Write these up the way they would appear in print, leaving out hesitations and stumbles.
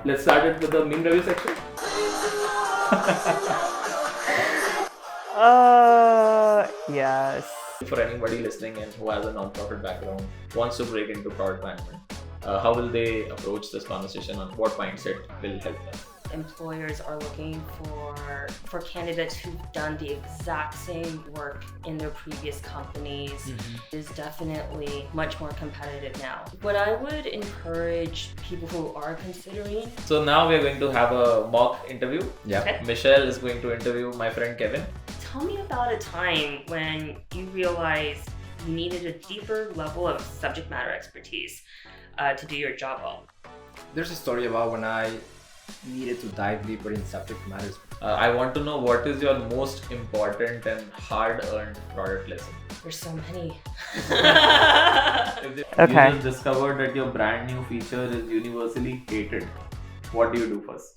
let's start it with the meme review section. Yes. For anybody listening in who has a non-profit background, wants to break into product management, how will they approach this conversation on what mindset will help them? Employers are looking for candidates who've done the exact same work in their previous companies. Is definitely much more competitive now. What I would encourage people who are considering. So now we're going to have a mock interview. Yeah. Okay. Michelle is going to interview my friend Kevin. Tell me about a time when you realized you needed a deeper level of subject matter expertise to do your job well. There's a story about when I needed to dive deeper in subject matters. I want to know what is your most important and hard-earned product lesson. There's so many. Okay. You just discovered that your brand new feature is universally hated. What do you do first?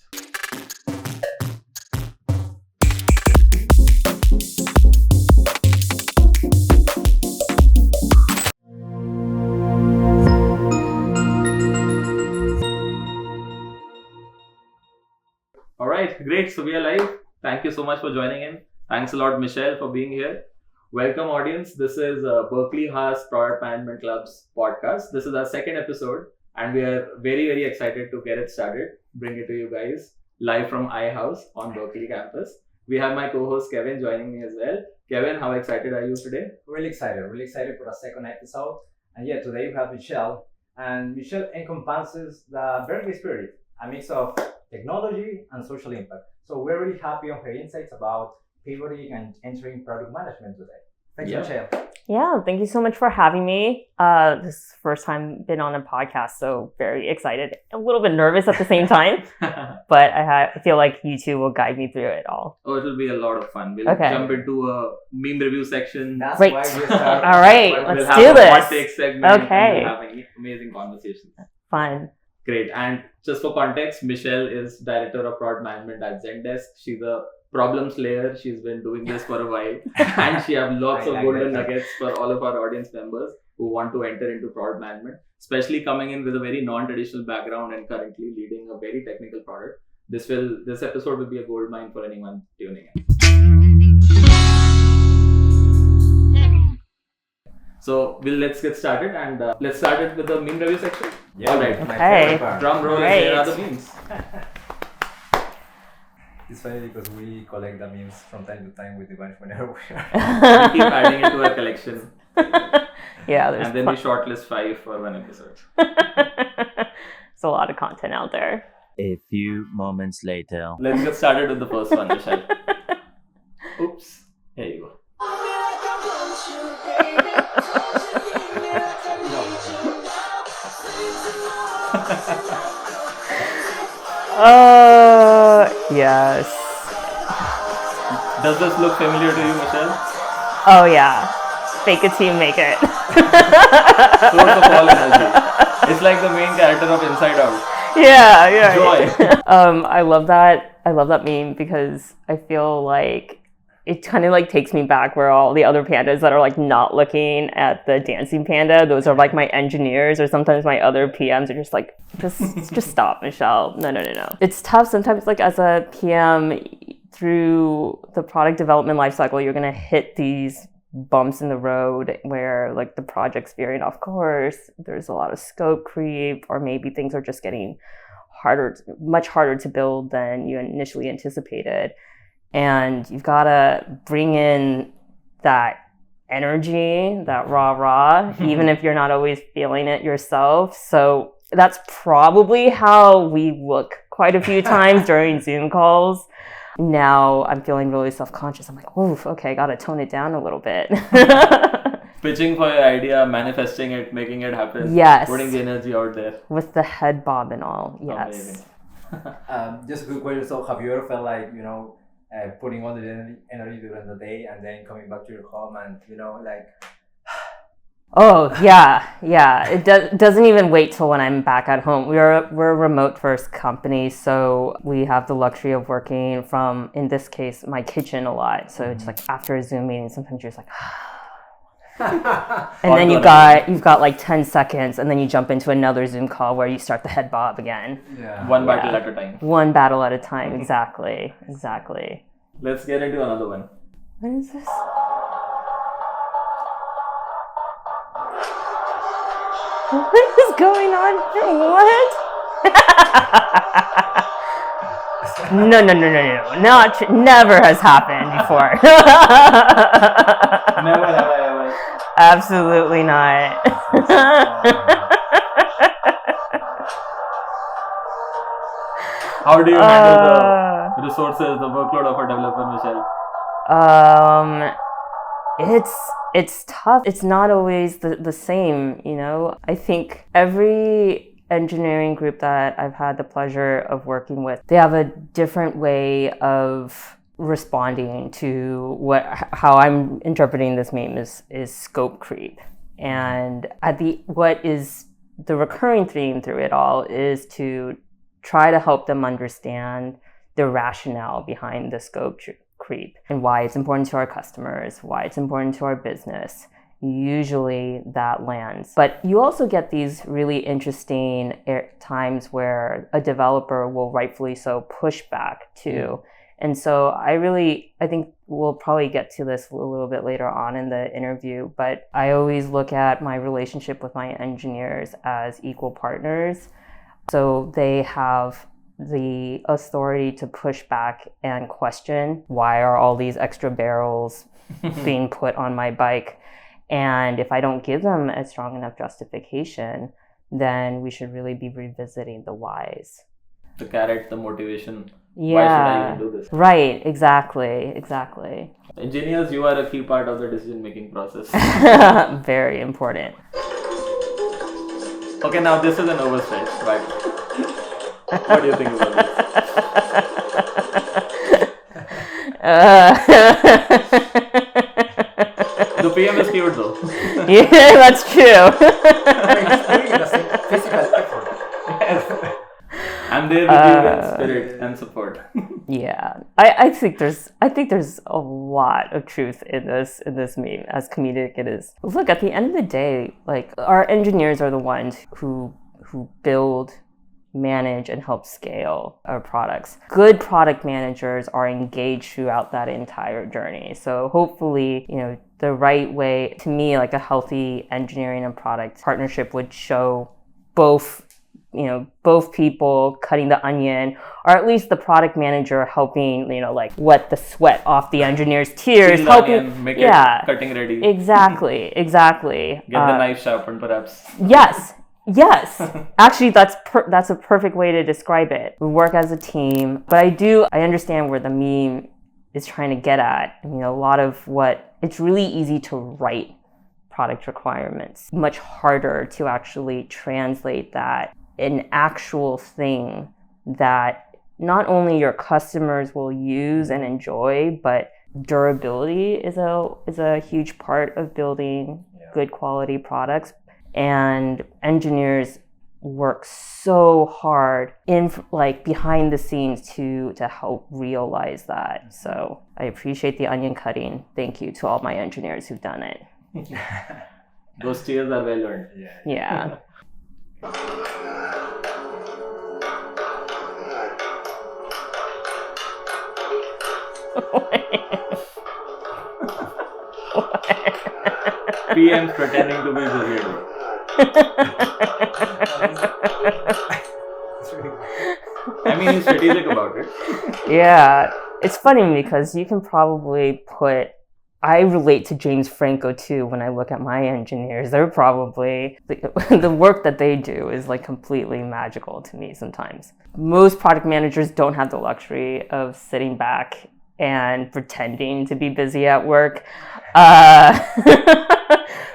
Alright, great. So we are live. Thank you so much for joining in. Thanks a lot, Michelle, for being here. Welcome, audience. This is Berkeley Haas Product Management Club's podcast. This is our second episode, and we are very, very excited to get it started, bring it to you guys live from iHouse on Berkeley campus. We have my co-host Kevin joining me as well. Kevin, how excited are you today? Really excited for the second episode. And yeah, today we have Michelle. And Michelle encompasses the Berkeley spirit, a mix of technology and social impact. So we're really happy on her insights about pivoting and entering product management today. Thanks, Michelle. Yeah, thank you so much for having me. This is the first time been on a podcast, so very excited. A little bit nervous at the same time, but I feel like you two will guide me through it all. Oh, it will be a lot of fun. We'll Okay. jump into a meme review section. That's Great. why we start. All right, We'll let's have do a hot this. take segment. Okay. And we'll have amazing conversations. Fun. Great. And just for context, Michelle is Director of Product Management at Zendesk. She's a problem slayer. She's been doing this for a while. And she has lots I of like golden that. nuggets for all of our audience members who want to enter into product management, especially coming in with a very non-traditional background and currently leading a very technical product. This episode will be a gold mine for anyone tuning in. So let's get started, and let's start it with the meme review section. Yeah, All right. my Okay. favorite part. Drum roll, Great. here are the memes. It's funny because we collect the memes from time to time with the bunch whenever we are. We keep adding it to our collection, Yeah, there's and then we shortlist 5 for one episode. There's a lot of content out there. A few moments later. Let's get started with the first one, Michelle. Oops. Here you go. Yes. Does this look familiar to you, Michelle? Oh yeah. Fake it till you make it. Source of all energy. It's like the main character of Inside Out. Yeah. Joy. I love that. I love that meme because I feel like it kind of like takes me back where all the other pandas that are like not looking at the dancing panda, those are like my engineers, or sometimes my other PMs are just like, just stop, Michelle. No. It's tough sometimes, like as a PM through the product development lifecycle, you're gonna hit these bumps in the road where like the project's veering off course, there's a lot of scope creep, or maybe things are just getting much harder to build than you initially anticipated. And you've got to bring in that energy, that rah, even if you're not always feeling it yourself. So that's probably how we look quite a few times during Zoom calls. Now I'm feeling really self-conscious. I'm like, oof, okay, got to tone it down a little bit. Pitching for your idea, manifesting it, making it happen. Yes. Putting the energy out there. With the head bob and all, yes. Amazing. Just a good question. So have you ever felt like, putting all the energy during the day and then coming back to your home and, like... Oh, yeah. It doesn't even wait till when I'm back at home. We're a remote first company, so we have the luxury of working from, in this case, my kitchen a lot. So it's like after a Zoom meeting, sometimes you're just like, And then you've got like 10 seconds, and then you jump into another Zoom call where you start the head bob again. Yeah. One battle at a time. One battle at a time, exactly. Let's get into another one. What is this? What is going on? What? No. Never has happened before. Never. Absolutely not. How do you handle the resources, the workload of a developer, Michelle? It's tough. It's not always the same, you know. I think every engineering group that I've had the pleasure of working with, they have a different way of responding to how I'm interpreting this meme is scope creep. And what is the recurring theme through it all is to try to help them understand the rationale behind the scope creep and why it's important to our customers, why it's important to our business. Usually that lands. But you also get these really interesting times where a developer will rightfully so push back too. And so I think we'll probably get to this a little bit later on in the interview, but I always look at my relationship with my engineers as equal partners. So they have the authority to push back and question, why are all these extra barrels being put on my bike? And if I don't give them a strong enough justification, then we should really be revisiting the whys. The carrot, the motivation. Yeah. Why should I even do this? Right, exactly. Engineers, you are a key part of the decision-making process. Very important. Okay, now this is an overstretch, but what do you think about this? The PM is cute though. Yeah, that's true. Physical effort. Yes. I'm there with you in spirit and support. Yeah, I think there's a lot of truth in this meme, as comedic it is. Look, at the end of the day, like, our engineers are the ones who build, manage, and help scale our products. Good product managers are engaged throughout that entire journey. So hopefully, you know, the right way, to me, like a healthy engineering and product partnership would show both people cutting the onion, or at least the product manager helping, you know, like, wet the sweat off the engineer's tears, helping make it cutting ready. Exactly. Get the knife sharpened, perhaps. Yes. Actually, that's a perfect way to describe it. We work as a team, but I understand where the meme is trying to get at. I mean, a lot of it's really easy to write product requirements, much harder to actually translate that an actual thing that not only your customers will use and enjoy, but durability is a huge part of building good quality products. And engineers work so hard behind the scenes to help realize that. So I appreciate the onion cutting. Thank you to all my engineers who've done it. Those tears are well earned. Yeah. PM pretending to be busy. I mean, he's strategic about it. Yeah, it's funny because you can probably I relate to James Franco too when I look at my engineers. They're probably, the work that they do is like completely magical to me sometimes. Most product managers don't have the luxury of sitting back and pretending to be busy at work.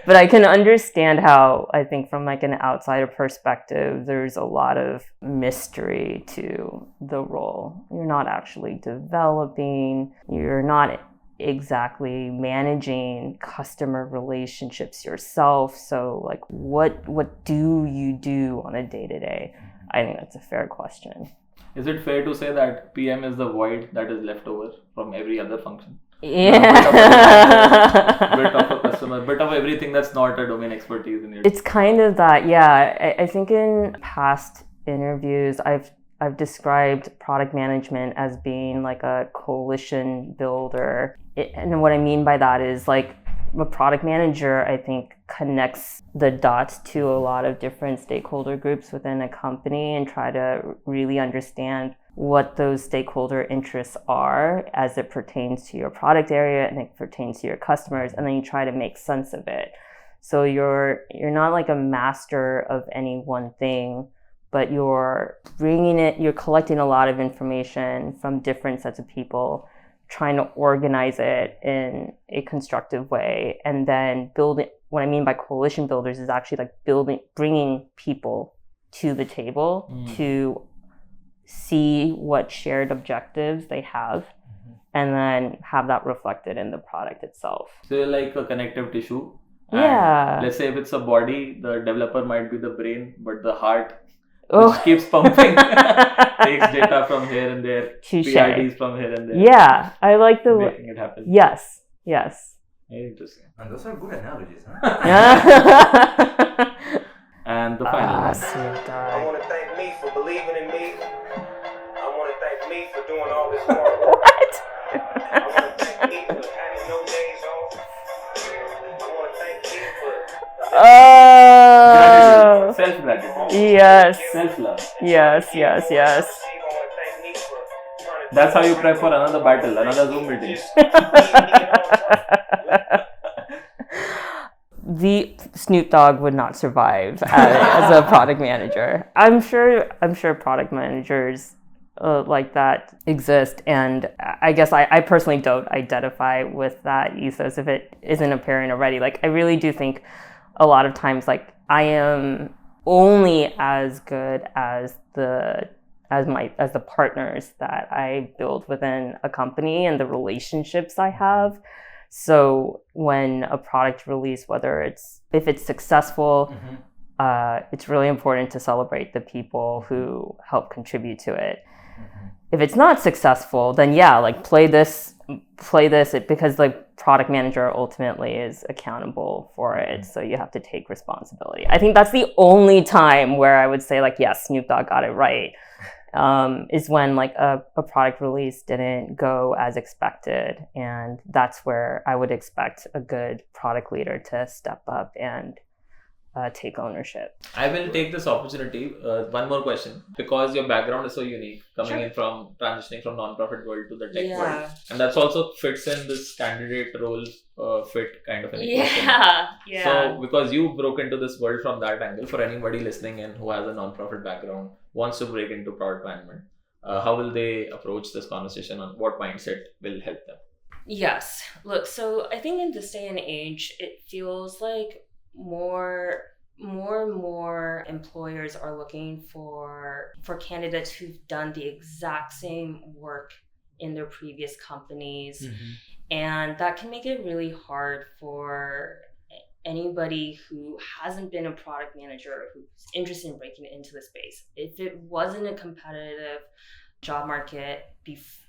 But I can understand how, I think from like an outsider perspective, there's a lot of mystery to the role. You're not actually developing, you're not exactly managing customer relationships yourself. So like, what do you do on a day-to-day? I think that's a fair question. Is it fair to say that PM is the void that is left over from every other function? Yeah. Bit of a customer, bit of everything that's not a domain expertise in your. It's kind of that, yeah. I think in past interviews, I've described product management as being like a coalition builder. And what I mean by that is like a product manager, I think, connects the dots to a lot of different stakeholder groups within a company and try to really understand what those stakeholder interests are as it pertains to your product area and it pertains to your customers, and then you try to make sense of it. So you're not like a master of any one thing, but you're collecting a lot of information from different sets of people, trying to organize it in a constructive way, and then building. What I mean by coalition builders is actually like bringing people to the table to see what shared objectives they have, and then have that reflected in the product itself. So you're like a connective tissue. Yeah. Let's say if it's a body, the developer might be the brain, but the heart, which keeps pumping, takes data from here and there, Touché. PIDs from here and there. Yeah, I like the making it happen. Yes. Very interesting. And those are good analogies, huh? And the final one. I want to thank me for believing in me. I want to thank me for doing all this hard work. What? I want to thank me for having no days off. I want to thank me for Oh. Self-gratitude. Yes. Self-love. Yes. I want to thank me for trying to That's how you prep for another battle, another Zoom meeting. The Snoop Dogg would not survive as a product manager. I'm sure product managers like that exist, and I guess I personally don't identify with that ethos if it isn't apparent already. Like, I really do think a lot of times, like, I am only as good as the partners that I build within a company and the relationships I have. So when a product release, if it's successful, it's really important to celebrate the people who help contribute to it. If it's not successful, then yeah, like play this, because the product manager ultimately is accountable for it. So you have to take responsibility. I think that's the only time where I would say, like, yes, Snoop Dogg got it right. Is when like a product release didn't go as expected, and that's where I would expect a good product leader to step up and take ownership. I will take this opportunity. One more question, because your background is so unique, coming in from transitioning from non-profit world to the tech world, and that's also fits in this candidate role fit kind of an equation. Yeah. So because you broke into this world from that angle, for anybody listening in who has a non-profit background, wants to break into product management, how will they approach this conversation, on what mindset will help them? Yes. Look, so I think in this day and age, it feels like more and more employers are looking for candidates who've done the exact same work in their previous companies. And that can make it really hard for anybody who hasn't been a product manager who's interested in breaking into the space. If it wasn't a competitive job market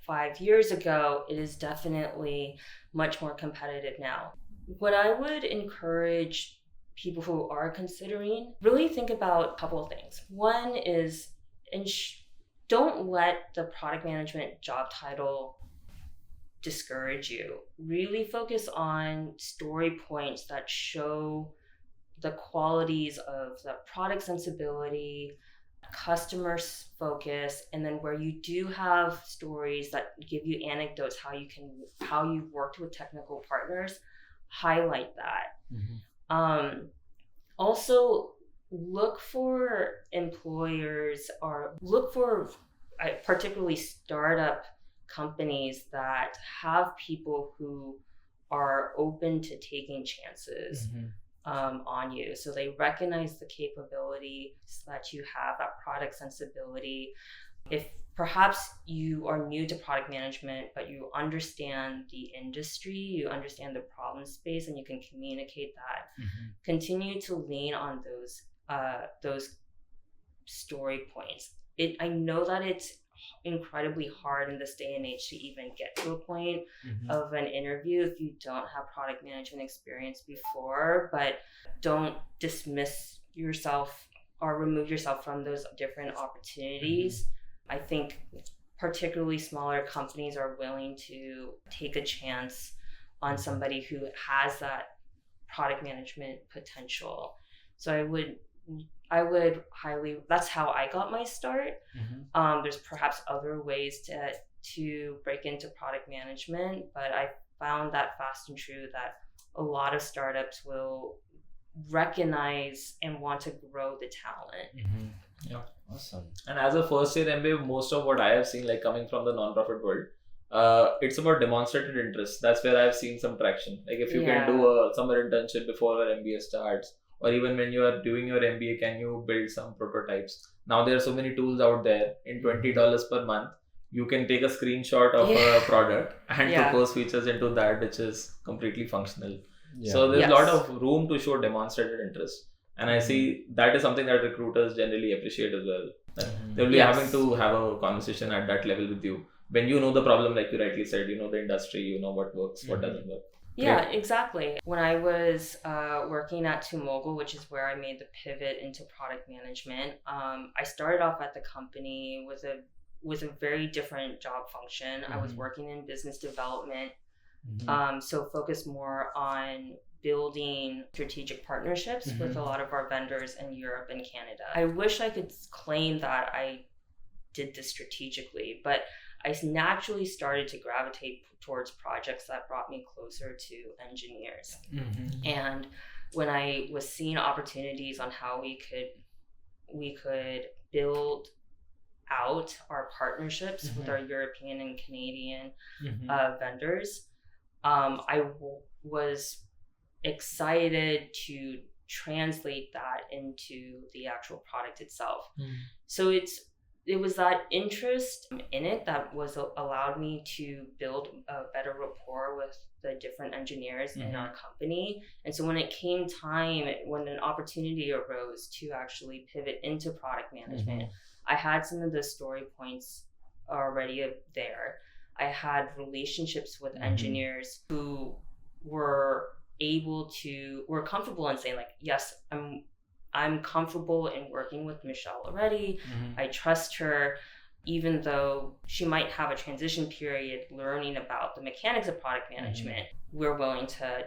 5 years ago, it is definitely much more competitive now. What I would encourage people who are considering, really think about a couple of things. One is, don't let the product management job title discourage you. Really focus on story points that show the qualities of the product sensibility, customer focus, and then where you do have stories that give you anecdotes, how you've worked with technical partners, highlight that. Also, look for employers, or look for particularly startup companies that have people who are open to taking chances on you. So they recognize the capability that you have, that product sensibility. If perhaps you are new to product management, but you understand the industry, you understand the problem space, and you can communicate that, continue to lean on those story points. I know that it's incredibly hard in this day and age to even get to a point Mm-hmm. of an interview if you don't have product management experience before. But don't dismiss yourself or remove yourself from those different opportunities. I think particularly smaller companies are willing to take a chance on somebody who has that product management potential. So I would highly, that's how I got my start. There's perhaps other ways to break into product management, but I found that fast and true that a lot of startups will recognize and want to grow the talent. Yeah. Awesome. And as a first year MBA, most of what I have seen, like coming from the non-profit world, it's about demonstrated interest. That's where I've seen some traction. Like if you can do a summer internship before your MBA starts, or even when you are doing your MBA, can you build some prototypes? Now there are so many tools out there. In $20 per month, you can take a screenshot of a product and propose features into that, which is completely functional. So there's a lot of room to show demonstrated interest. And I see that is something that recruiters generally appreciate as well. They'll be having to have a conversation at that level with you. When you know the problem, like you rightly said, you know the industry, you know what works, what doesn't work. Yeah, exactly. When I was working at TwoMogul, which is where I made the pivot into product management, I started off at the company with a very different job function. I was working in business development, so focused more on building strategic partnerships with a lot of our vendors in Europe and Canada. I wish I could claim that I did this strategically, but I naturally started to gravitate towards projects that brought me closer to engineers. And when I was seeing opportunities on how we could build out our partnerships with our European and Canadian vendors, I was excited to translate that into the actual product itself. So it was that interest in it that allowed me to build a better rapport with the different engineers in our company. And so when it came time, when an opportunity arose to actually pivot into product management, I had some of the story points already there. I had relationships with engineers who were comfortable in saying like, yes, I'm comfortable in working with Michelle already. I trust her, even though she might have a transition period learning about the mechanics of product management. We're willing to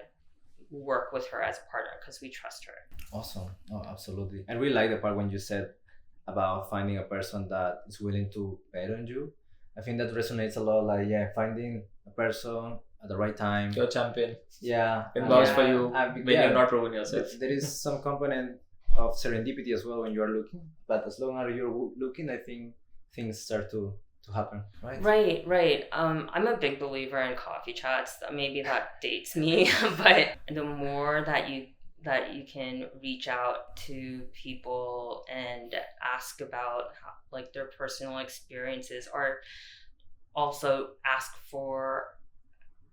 work with her as a partner because we trust her. Awesome. Oh, absolutely. I really like the part when you said about finding a person that is willing to bet on you. I think that resonates a lot. Like, finding a person at the right time. Your champion. Yeah. It vouch for you when you're not proven yourself. There is some component of serendipity as well when you are looking, but as long as you're looking, I think things start to happen, right? Right. I'm a big believer in coffee chats. Maybe that dates me, but the more that you can reach out to people and ask about like their personal experiences, or also ask for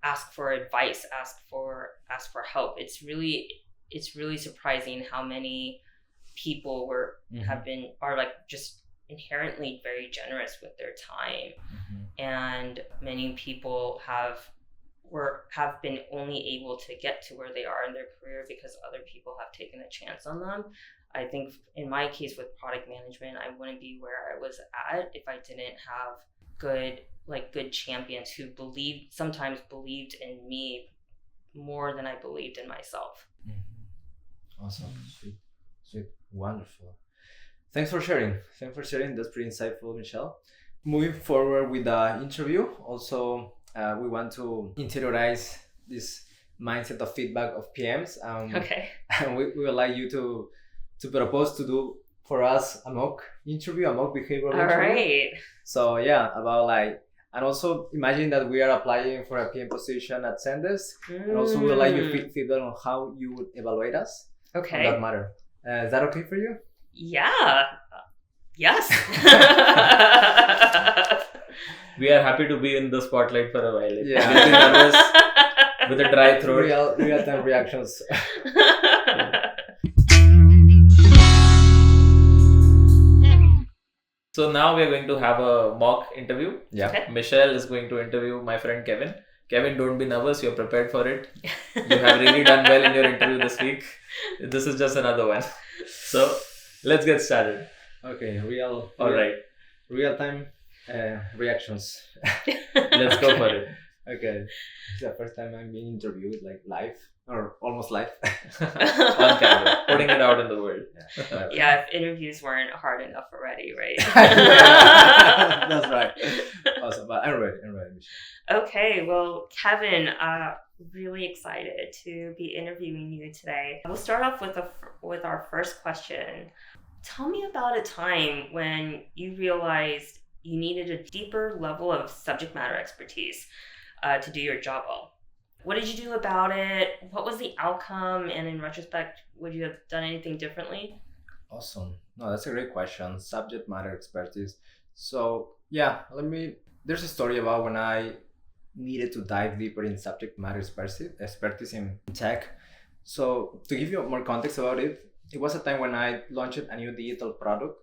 advice, ask for help. It's really surprising how many people are like just inherently very generous with their time, and many people have been only able to get to where they are in their career because other people have taken a chance on them. I think in my case with product management, I wouldn't be where I was at if I didn't have good champions who sometimes believed in me more than I believed in myself. Awesome. Sweet. Wonderful. Thanks for sharing. That's pretty insightful, Michelle. Moving forward with the interview, also we want to interiorize this mindset of feedback of PMs. Okay. And we would like you to propose to do for us a mock behavioral interview. All right. So about and also imagine that we are applying for a PM position at Zendesk, and also we would like your feedback on how you would evaluate us. Okay. On that matter. Is that okay for you? Yeah. Yes. We are happy to be in the spotlight for a while. Yeah. Getting nervous with a dry throat. Real-time reactions. So now we're going to have a mock interview. Yeah. Okay. Michelle is going to interview my friend Kevin. Kevin, don't be nervous. You're prepared for it. You have really done well in your interview this week. This is just another one. So let's get started. Okay, All right. real time reactions. Let's go for it. Okay, it's the first time I'm being interviewed like live or almost live. On camera. Putting it out in the world. Yeah, if interviews weren't hard enough already, right? That's right. Awesome, but I'm ready, Michelle. Okay, well, Kevin, really excited to be interviewing you today. We'll start off with our first question. Tell me about a time when you realized you needed a deeper level of subject matter expertise to do your job well. What did you do about it? What was the outcome? And in retrospect, would you have done anything differently? Awesome. No, that's a great question. Subject matter expertise. So yeah, there's a story about when I needed to dive deeper in subject matter expertise in tech. So to give you more context about it, it was a time when I launched a new digital product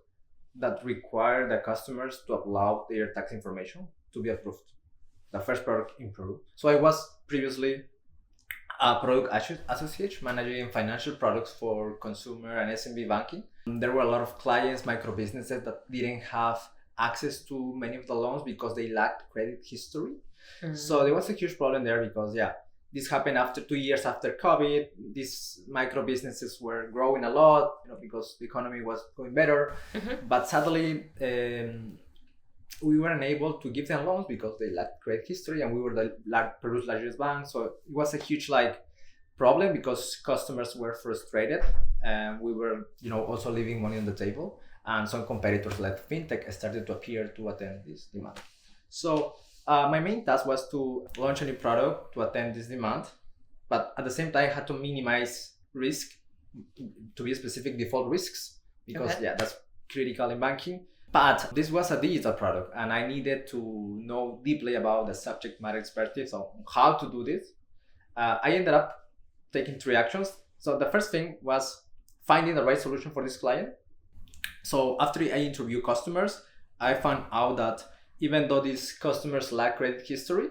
that required the customers to upload their tax information to be approved. The first product in Peru. So I was previously a product associate managing financial products for consumer and SMB banking. There were a lot of clients, micro businesses that didn't have access to many of the loans because they lacked credit history. So there was a huge problem there because this happened after 2 years after COVID. These micro businesses were growing a lot, because the economy was going better. But sadly, we weren't able to give them loans because they lacked credit history, and we were Peru's largest bank. So it was a huge problem because customers were frustrated, and we were also leaving money on the table. And some competitors like fintech started to appear to attend this demand. So my main task was to launch a new product to attend this demand, but at the same time I had to minimize risk, to be specific, default risks, because that's critical in banking. But this was a digital product, and I needed to know deeply about the subject matter expertise on how to do this. I ended up taking 3 actions. So the first thing was finding the right solution for this client. So after I interviewed customers, I found out that even though these customers lack credit history,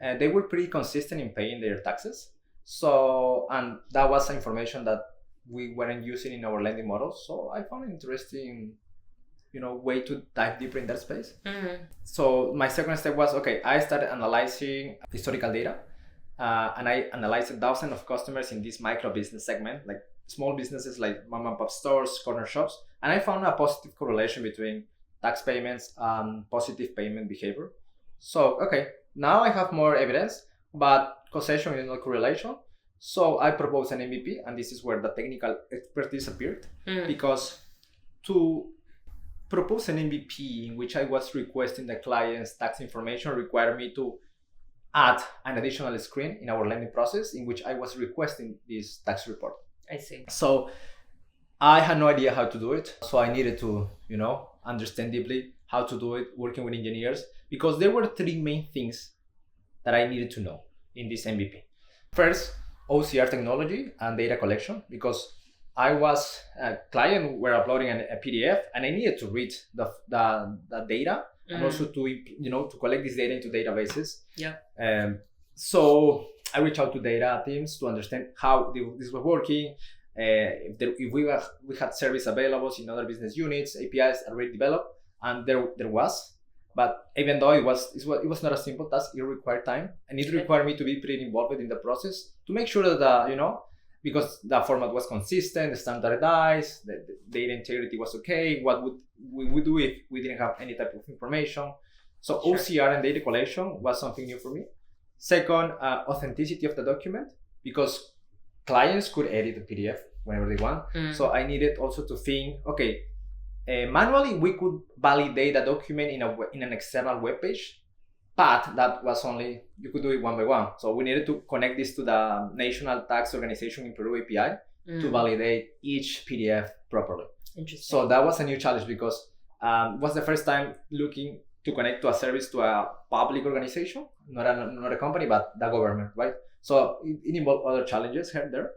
they were pretty consistent in paying their taxes. So, and that was information that we weren't using in our lending models. So I found it interesting way to dive deeper in that space. So my second step was, I started analyzing historical data, and I analyzed thousands of customers in this micro business segment, like small businesses like mom and pop stores, corner shops, and I found a positive correlation between tax payments and positive payment behavior. So now I have more evidence, but causation is not correlation. So I proposed an MVP, and this is where the technical expertise appeared, because to propose an MVP in which I was requesting the client's tax information required me to add an additional screen in our lending process in which I was requesting this tax report. I see. So I had no idea how to do it. So I needed to, understand deeply how to do it, working with engineers, because there were 3 main things that I needed to know in this MVP. First, OCR technology and data collection, because I was a client were uploading a PDF, and I needed to read the data and also to collect this data into databases. So I reached out to data teams to understand how this was working. If we had service available in other business units, APIs already developed, and there was. But even though it was not a simple task, it required time, and it required me to be pretty involved in the process to make sure that because the format was consistent, standardized, the data integrity was okay. What would we do if we didn't have any type of information? So OCR and data collection was something new for me. Second, authenticity of the document, because clients could edit the PDF whenever they want. So I needed also to think, manually we could validate the document in an external web page, but that was only, you could do it one by one. So we needed to connect this to the National Tax Organization in Peru API to validate each PDF properly. Interesting. So that was a new challenge because it was the first time looking to connect to a service to a public organization, not a company, but the government, right? So it involved other challenges here and there.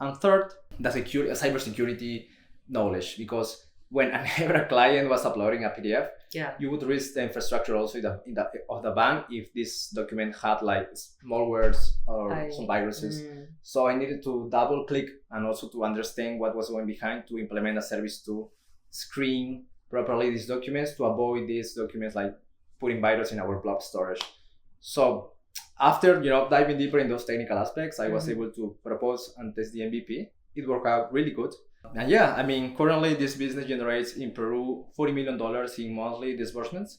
And third, the cybersecurity knowledge, because whenever a client was uploading a PDF, Yeah. you would risk the infrastructure also of the bank if this document had like small words or some viruses. So I needed to double click and also to understand what was going behind to implement a service to screen properly these documents to avoid these documents like putting virus in our blob storage. So after diving deeper in those technical aspects, I was able to propose and test the MVP. It worked out really good. And yeah, I mean, currently this business generates in Peru $40 million in monthly disbursements.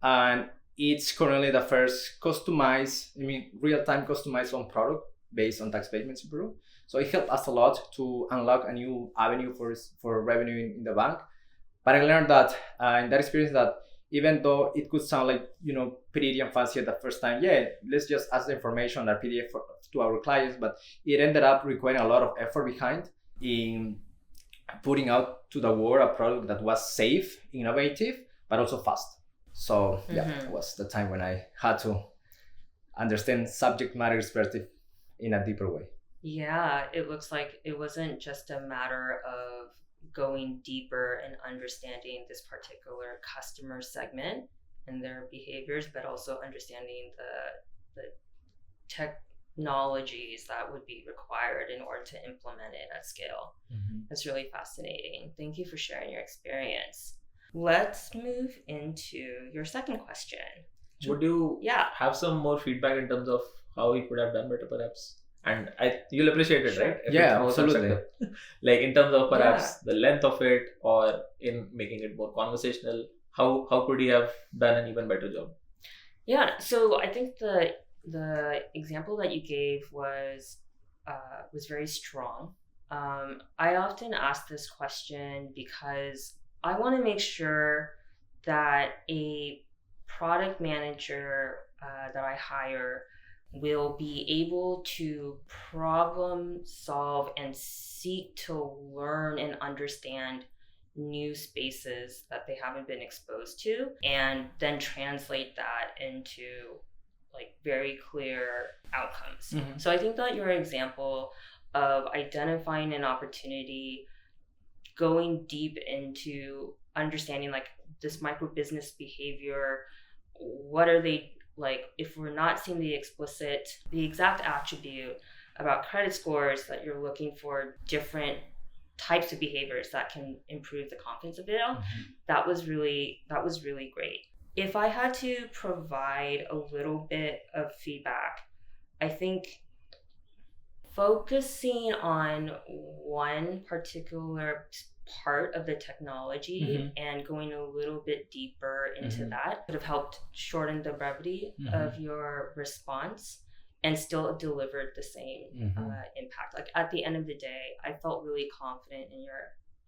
And it's currently the first real-time customized loan product based on tax payments in Peru. So it helped us a lot to unlock a new avenue for revenue in the bank. But I learned that in that experience that even though it could sound like, pretty and fancy at the first time, let's just ask the information on our PDF to our clients, but it ended up requiring a lot of effort behind in putting out to the world a product that was safe, innovative, but also fast. So it was the time when I had to understand subject matter expertise in a deeper way. Yeah, it looks like it wasn't just a matter of going deeper and understanding this particular customer segment and their behaviors, but also understanding the technologies that would be required in order to implement it at scale. That's really fascinating. Thank you for sharing your experience. Let's move into your second question. Would you have some more feedback in terms of how we could have done better, perhaps? And you'll appreciate it, right? If Yeah, it's more absolutely. constructive. Like in terms of perhaps the length of it, or in making it more conversational, how could he have done an even better job? Yeah, so I think the example that you gave was very strong. I often ask this question because I want to make sure that a product manager that I hire will be able to problem solve and seek to learn and understand new spaces that they haven't been exposed to, and then translate that into like very clear outcomes. So I think that your example of identifying an opportunity, going deep into understanding like this micro business behavior, what are they like, if we're not seeing the exact attribute about credit scores, that you're looking for different types of behaviors that can improve the confidence of it all. That was really great. If I had to provide a little bit of feedback, I think focusing on one particular part of the technology and going a little bit deeper into that would have helped shorten the brevity of your response and still delivered the same impact. Like at the end of the day, I felt really confident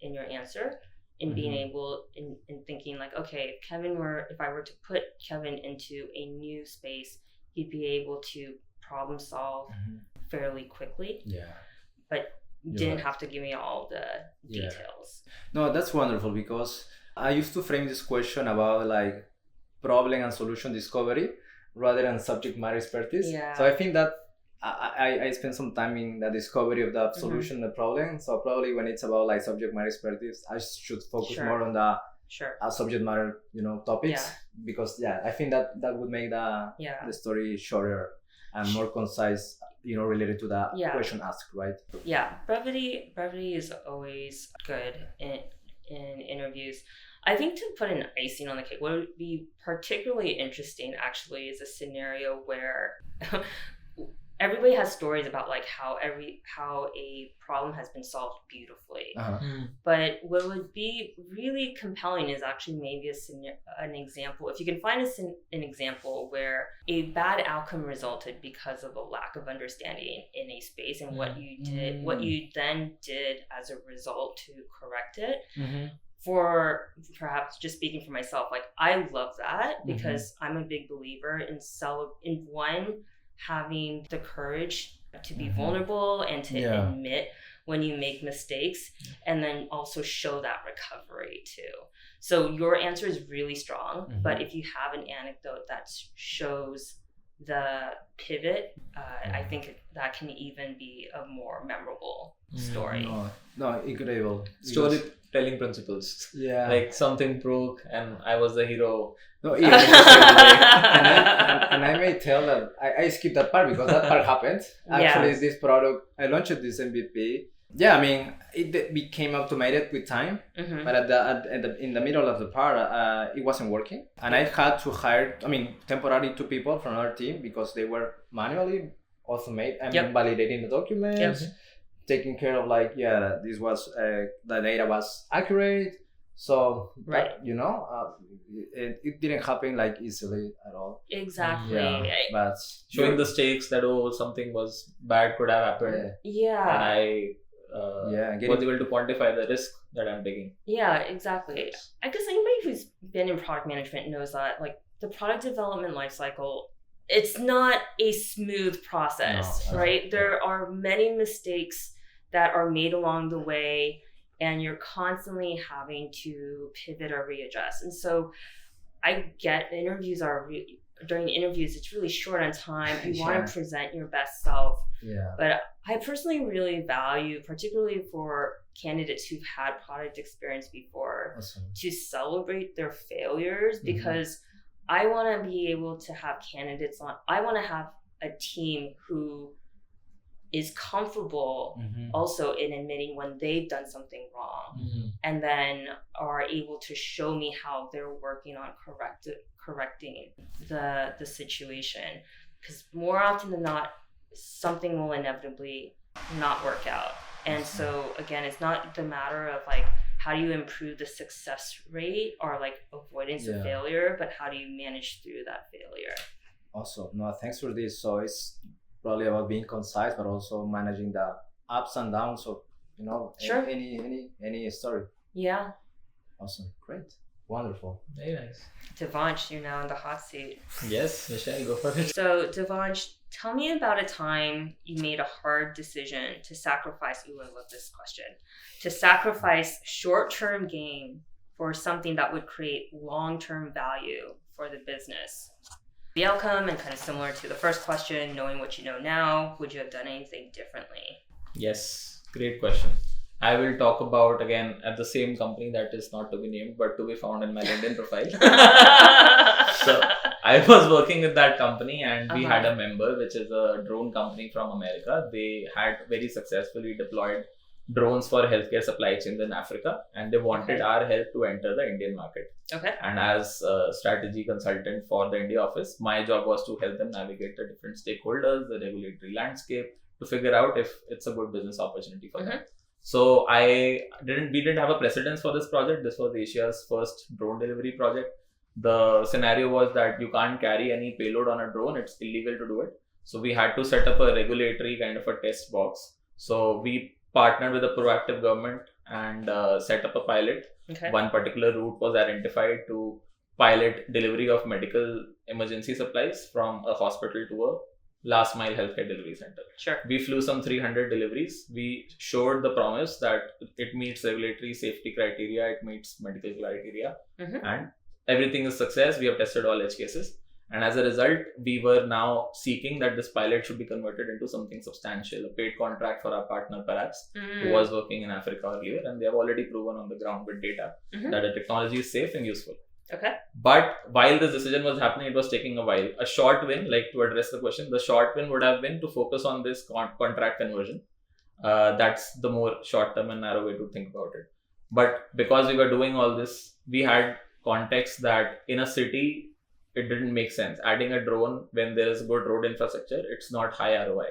in your answer, in being able in thinking like, okay, if I were to put Kevin into a new space, he'd be able to problem solve fairly quickly. But didn't have to give me all the details. No, that's wonderful, because I used to frame this question about like problem and solution discovery rather than subject matter expertise. So I think that I spent some time in the discovery of the solution and the problem. So probably when it's about like subject matter expertise, I should focus more on the subject matter, topics, because I think that would make the story shorter and more concise, related to the question asked, right? Brevity is always good in interviews. I think to put an icing on the cake, what would be particularly interesting actually is a scenario where everybody has stories about like how a problem has been solved beautifully. But what would be really compelling is actually maybe an example. If you can find an example where a bad outcome resulted because of a lack of understanding in a space, and what you then did as a result to correct it. For perhaps just speaking for myself, like I love that, because I'm a big believer in having the courage to be vulnerable and to admit when you make mistakes, and then also show that recovery too. So your answer is really strong, but if you have an anecdote that shows the pivot, I think that can even be a more memorable story. No, incredible. Storytelling principles. Yeah. Like something broke and I was the hero. No, yeah. and I may tell that I skipped that part because that part happened. Actually, this product, I launched this MVP. Yeah, I mean, it became automated with time, but in the middle of the part, it wasn't working. And I had to hire, temporarily 2 people from our team because they were manually validating the documents, taking care of this was, the data was accurate. So, it didn't happen easily at all. Exactly. Yeah, but showing the stakes that something was bad could have happened. Yeah. And I was able to quantify the risk that I'm taking. Yeah, exactly. I guess anybody who's been in product management knows that the product development lifecycle, it's not a smooth process, right? There are many mistakes that are made along the way, and you're constantly having to pivot or readjust. And so I get during interviews, it's really short on time. You want to present your best self. Yeah. But I personally really value, particularly for candidates who've had product experience before, to celebrate their failures, because I want to be able to have candidates I want to have a team who is comfortable also in admitting when they've done something wrong, and then are able to show me how they're working on correcting the situation. Because more often than not, something will inevitably not work out. And so again, it's not the matter of how do you improve the success rate or avoidance of failure, but how do you manage through that failure? Awesome. No, thanks for this. So it's probably about being concise, but also managing the ups and downs of any story. Yeah. Awesome. Great. Wonderful. Very nice. Devansh, you're now in the hot seat. Yes, Michelle, go for it. So Devansh, tell me about a time you made a hard decision to sacrifice, I love this question, to sacrifice short-term gain for something that would create long-term value for the business. The outcome, and kind of similar to the first question, knowing what you know now, would you have done anything differently? Yes, great question. I will talk about, again, at the same company that is not to be named, but to be found in my LinkedIn profile. So I was working with that company, and we had a member, which is a drone company from America. They had very successfully deployed drones for healthcare supply chains in Africa, and they wanted our help to enter the Indian market. Okay. And as a strategy consultant for the India office, my job was to help them navigate the different stakeholders, the regulatory landscape, to figure out if it's a good business opportunity for them. So we didn't have a precedence for this project. This was Asia's first drone delivery project. The scenario was that you can't carry any payload on a drone. It's illegal to do it. So we had to set up a regulatory kind of a test box. So we partnered with a proactive government and set up a pilot. Okay. One particular route was identified to pilot delivery of medical emergency supplies from a hospital to a last mile healthcare delivery center. Sure. We flew some 300 deliveries. We showed the promise that it meets regulatory safety criteria, it meets medical criteria, and everything is success. We have tested all edge cases. And as a result, we were now seeking that this pilot should be converted into something substantial, a paid contract for our partner perhaps, who was working in Africa earlier, and they have already proven on the ground with data that the technology is safe and useful. Okay. But while this decision was happening, it was taking a while. A short win, to address the question, the short win would have been to focus on this contract conversion. That's the more short term and narrow way to think about it. But because we were doing all this, we had context that in a city, it didn't make sense. Adding a drone when there is good road infrastructure, it's not high ROI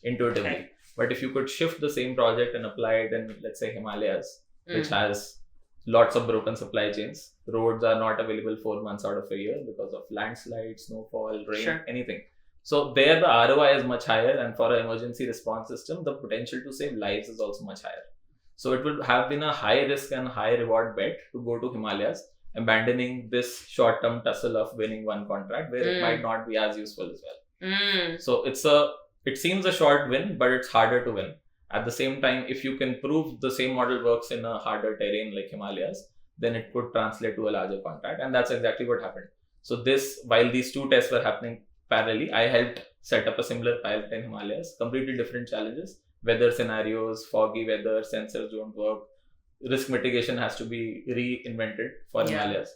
intuitively. Okay. But if you could shift the same project and apply it in, let's say, Himalayas, which has lots of broken supply chains. Roads are not available 4 months out of a year because of landslides, snowfall, rain, anything. So there the ROI is much higher, and for an emergency response system, the potential to save lives is also much higher. So it would have been a high risk and high reward bet to go to Himalayas, abandoning this short-term tussle of winning one contract where it might not be as useful as well. So it seems a short win, but it's harder to win. At the same time, if you can prove the same model works in a harder terrain like Himalayas, then it could translate to a larger contract. And that's exactly what happened. So while these two tests were happening parallelly, I helped set up a similar pilot in Himalayas, completely different challenges, weather scenarios, foggy weather, sensors don't work, risk mitigation has to be reinvented for Himalayas.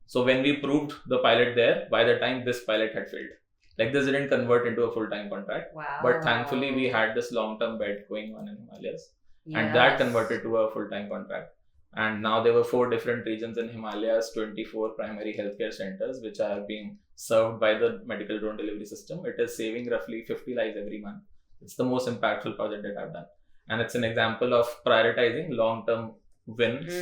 So when we proved the pilot there, by the time this pilot had failed, like this didn't convert into a full-time contract, Wow. but thankfully we had this long-term bet going on in Himalayas, and that converted to a full-time contract. And now there were 4 different regions in Himalayas, 24 primary healthcare centers, which are being served by the medical drone delivery system. It is saving roughly 50 lives every month. It's the most impactful project that I've done. And it's an example of prioritizing long-term wins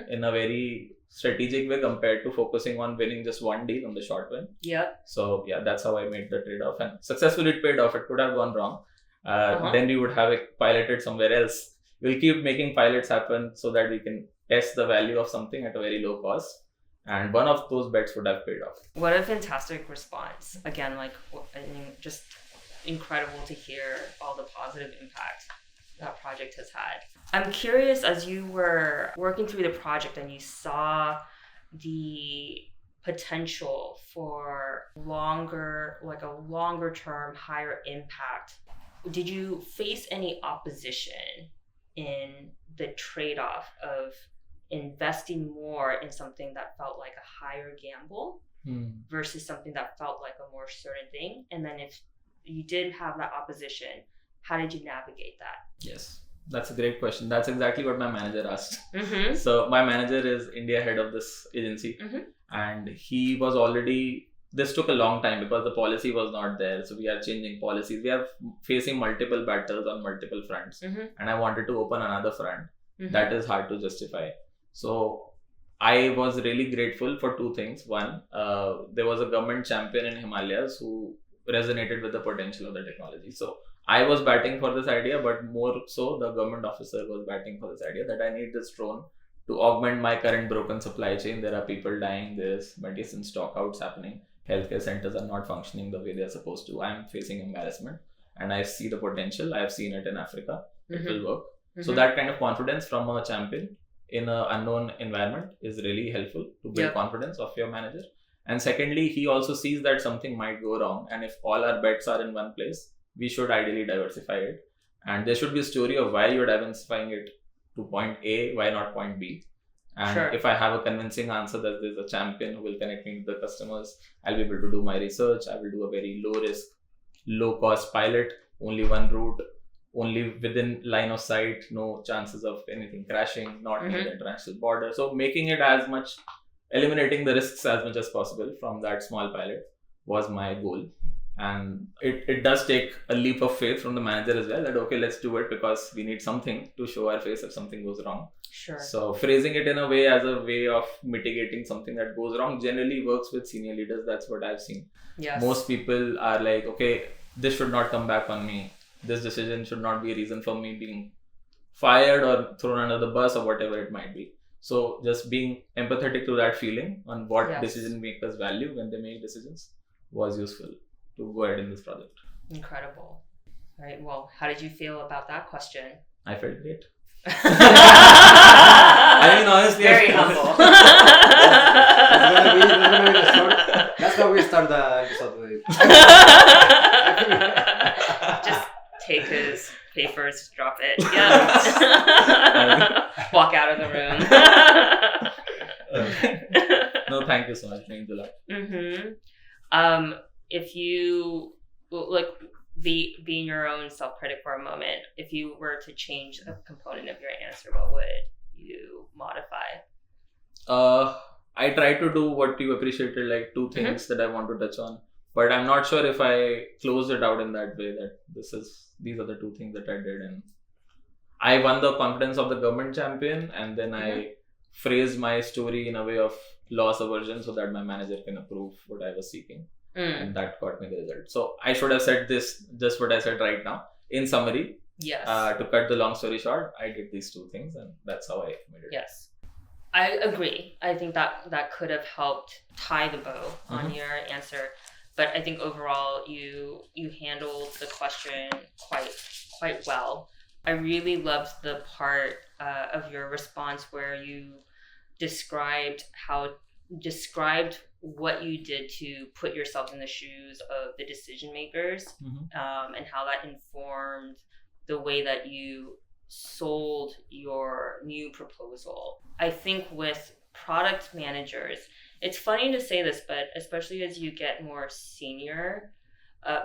in a very strategic way compared to focusing on winning just one deal on the short win. Yep. So yeah, that's how I made the trade-off, and successfully it paid off. It could have gone wrong. Then we would have it piloted somewhere else. We'll keep making pilots happen so that we can test the value of something at a very low cost. And one of those bets would have paid off. What a fantastic response. Again, like, I mean, just incredible to hear all the positive impact that project has had. I'm curious, as you were working through the project and you saw the potential for longer term, higher impact, did you face any opposition in the trade-off of investing more in something that felt like a higher gamble versus something that felt like a more certain thing? And then if you did have that opposition, how did you navigate that? Yes, that's a great question. That's exactly what my manager asked. So my manager is India head of this agency, and he was already, this took a long time because the policy was not there. So we are changing policies. We are facing multiple battles on multiple fronts, and I wanted to open another front that is hard to justify. So I was really grateful for 2 things. One, there was a government champion in Himalayas who resonated with the potential of the technology. So I was batting for this idea, but more so the government officer was batting for this idea that I need this drone to augment my current broken supply chain. There are people dying, there's medicine stockouts happening, healthcare centers are not functioning the way they're supposed to. I'm facing embarrassment and I see the potential. I've seen it in Africa. It will work. So that kind of confidence from a champion in an unknown environment is really helpful to build confidence of your manager. And secondly, he also sees that something might go wrong, and if all our bets are in one place, we should ideally diversify it. And there should be a story of why you're diversifying it to point A, why not point B. And if I have a convincing answer that there's a champion who will connect me with the customers, I'll be able to do my research. I will do a very low risk, low cost pilot, only one route, only within line of sight, no chances of anything crashing, not near the international border. So making it eliminating the risks as much as possible from that small pilot was my goal. And it does take a leap of faith from the manager as well, that okay, let's do it because we need something to show our face if something goes wrong. So phrasing it in a way as a way of mitigating something that goes wrong generally works with senior leaders. That's what I've seen. Most people are like, okay, this should not come back on me. This decision should not be a reason for me being fired or thrown under the bus or whatever it might be. So just being empathetic to that feeling on what decision makers value when they make decisions was useful to go ahead in this project. Incredible. All right. Well, how did you feel about that question? I felt great. I mean, honestly, very humble. That's how we start the episode with. Just take his papers, drop it. Walk out of the room. No, thank you so much. Means a lot. If you being your own self-critic for a moment, if you were to change a component of your answer, what would you modify? I try to do what you appreciated, like 2 things that I want to touch on, but I'm not sure if I closed it out in that way, that these are the 2 things that I did, and I won the confidence of the government champion, and then I phrased my story in a way of loss aversion so that my manager can approve what I was seeking. And that got me the result. So I should have said this, just what I said right now. In summary, to cut the long story short, I did these 2 things, and that's how I made it. Yes, I agree. I think that could have helped tie the bow on your answer. But I think overall, you handled the question quite well. I really loved the part what you did to put yourself in the shoes of the decision makers, and how that informed the way that you sold your new proposal. I think with product managers, it's funny to say this, but especially as you get more senior,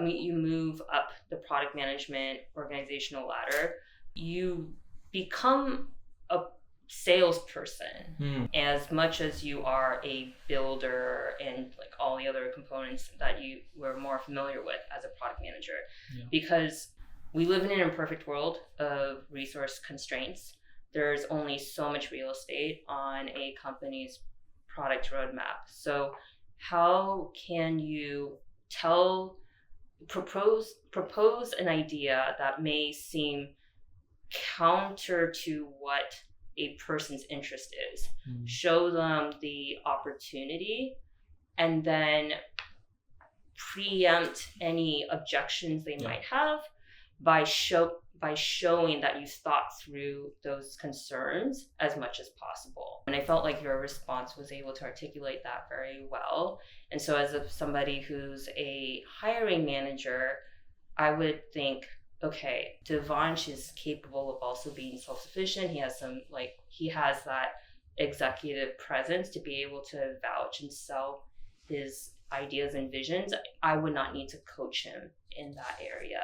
you move up the product management organizational ladder, you become a salesperson as much as you are a builder and like all the other components that you were more familiar with as a product manager. Because we live in an imperfect world of resource constraints. There's only so much real estate on a company's product roadmap. So how can you propose an idea that may seem counter to what a person's interest is, show them the opportunity, and then preempt any objections they might have by showing that you thought through those concerns as much as possible. And I felt like your response was able to articulate that very well. And so as somebody who's a hiring manager, I would think, okay, Devansh is capable of also being self-sufficient. He has that executive presence to be able to vouch and sell his ideas and visions. I would not need to coach him in that area.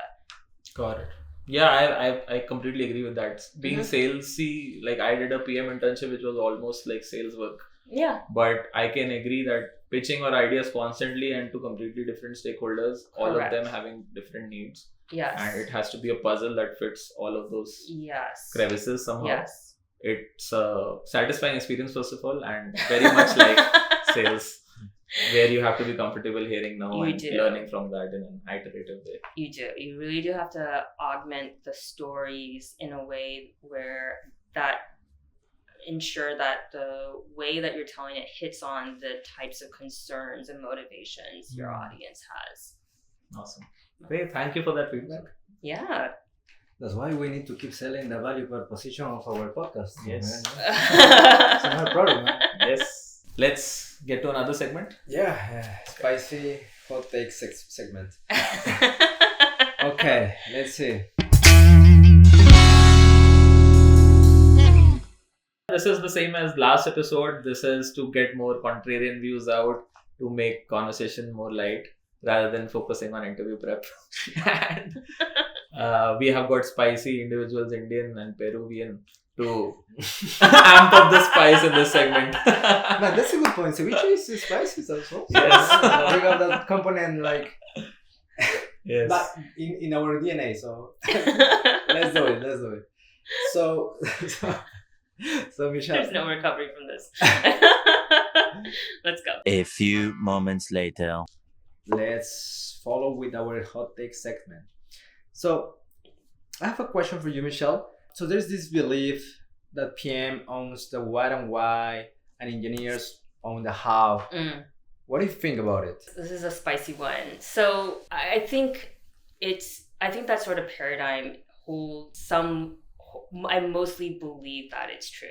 Got it. Yeah, I completely agree with that. Being salesy, like I did a PM internship which was almost like sales work. Yeah. But I can agree that pitching our ideas constantly and to completely different stakeholders, all of them having different needs. Yes. And it has to be a puzzle that fits all of those crevices somehow. Yes. It's a satisfying experience, first of all, and very much like sales, where you have to be comfortable hearing no and learning from that in an iterative way. You do. You really do have to augment the stories in a way where that ensure that the way that you're telling it hits on the types of concerns and motivations your audience has. Awesome. Great. Thank you for that feedback. Yeah. That's why we need to keep selling the value proposition of our podcast. Yes. It's not a problem, man. Yes. Let's get to another segment. Yeah, spicy hot take segment. Okay, let's see. This is the same as last episode. This is to get more contrarian views out, to make conversation more light rather than focusing on interview prep. And we have got spicy individuals, Indian and Peruvian, to amp up the spice in this segment. Man, that's a good point. Ceviche is spicy also. Yes. We got that component like yes. but in our DNA. So let's do it. So Michelle. There's no recovery from this. Let's go. A few moments later. Let's follow with our hot take segment. So I have a question for you, Michelle. So there's this belief that PM owns the what and why and engineers own the how. What do you think about it? This is a spicy one. So I think that sort of paradigm holds I mostly believe that it's true.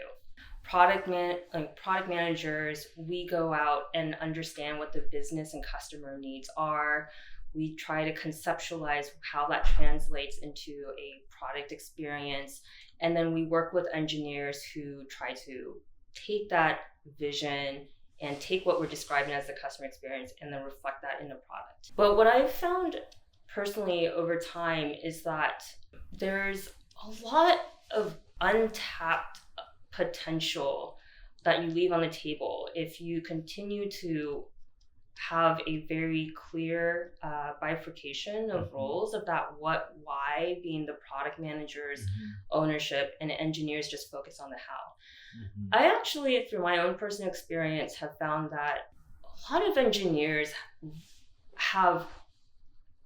Product managers, we go out and understand what the business and customer needs are. We try to conceptualize how that translates into a product experience. And then we work with engineers who try to take that vision and take what we're describing as the customer experience and then reflect that in a product. But what I've found personally over time is that there's a lot of untapped potential that you leave on the table if you continue to have a very clear bifurcation of roles of that what, why being the product manager's ownership and engineers just focus on the how. I actually, through my own personal experience, have found that a lot of engineers have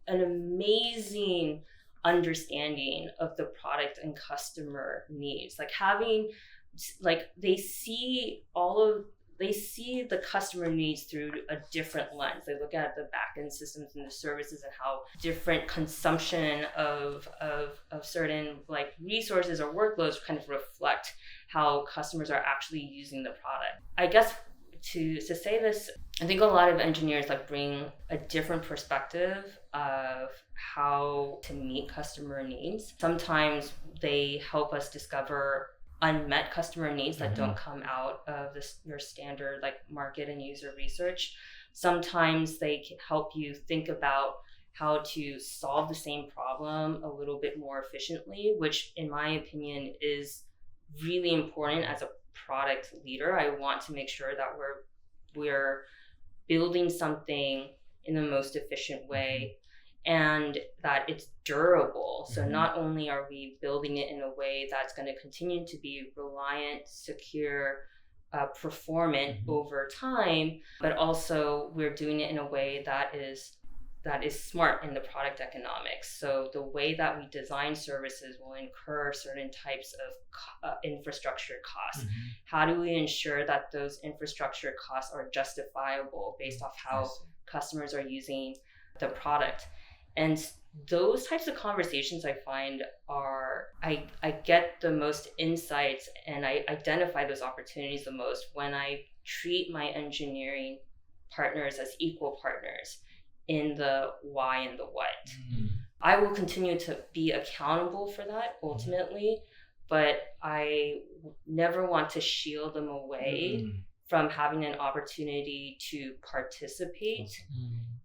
an amazing understanding of the product and customer needs. They see the customer needs through a different lens. They look at the back-end systems and the services and how different consumption of certain like resources or workloads kind of reflect how customers are actually using the product. I guess to say this, I think a lot of engineers like bring a different perspective of how to meet customer needs. Sometimes they help us discover unmet customer needs that don't come out of your standard like market and user research. Sometimes they can help you think about how to solve the same problem a little bit more efficiently, which in my opinion is really important as a product leader. I want to make sure that we're building something in the most efficient way and that it's durable. So not only are we building it in a way that's going to continue to be reliant, secure, performant over time, but also we're doing it in a way that is smart in the product economics. So the way that we design services will incur certain types of infrastructure costs. How do we ensure that those infrastructure costs are justifiable based off how customers are using the product? And those types of conversations I find I get the most insights and I identify those opportunities the most when I treat my engineering partners as equal partners in the why and the what. I will continue to be accountable for that ultimately, but I never want to shield them away from having an opportunity to participate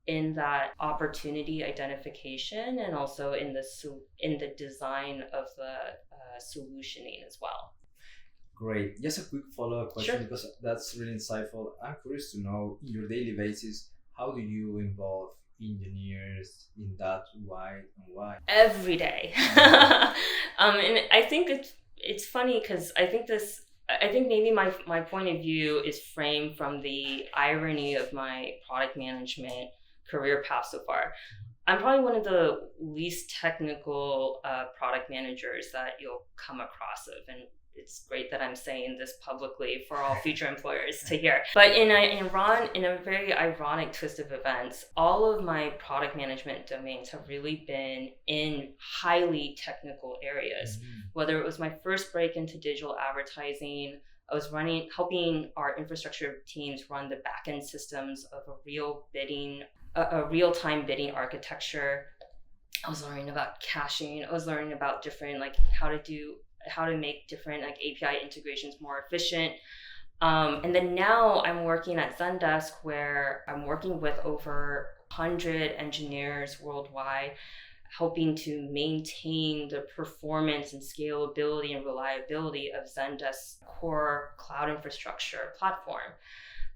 in that opportunity identification and also in the design of the solutioning as well. Great. Just a quick follow-up question, Sure. because that's really insightful. I'm curious to know, in your daily basis, how do you involve engineers in that why and why? Every day. And I think it's funny because I think maybe my point of view is framed from the irony of my product management career path so far. I'm probably one of the least technical product managers that you'll come across of, and it's great that I'm saying this publicly for all future employers to hear. But in a very ironic twist of events, all of my product management domains have really been in highly technical areas. Whether it was my first break into digital advertising, I was helping our infrastructure teams run the backend systems of a real-time bidding architecture. I was learning about caching. I was learning about different how to make different API integrations more efficient. And then now I'm working at Zendesk, where I'm working with over 100 engineers worldwide, helping to maintain the performance and scalability and reliability of Zendesk's core cloud infrastructure platform.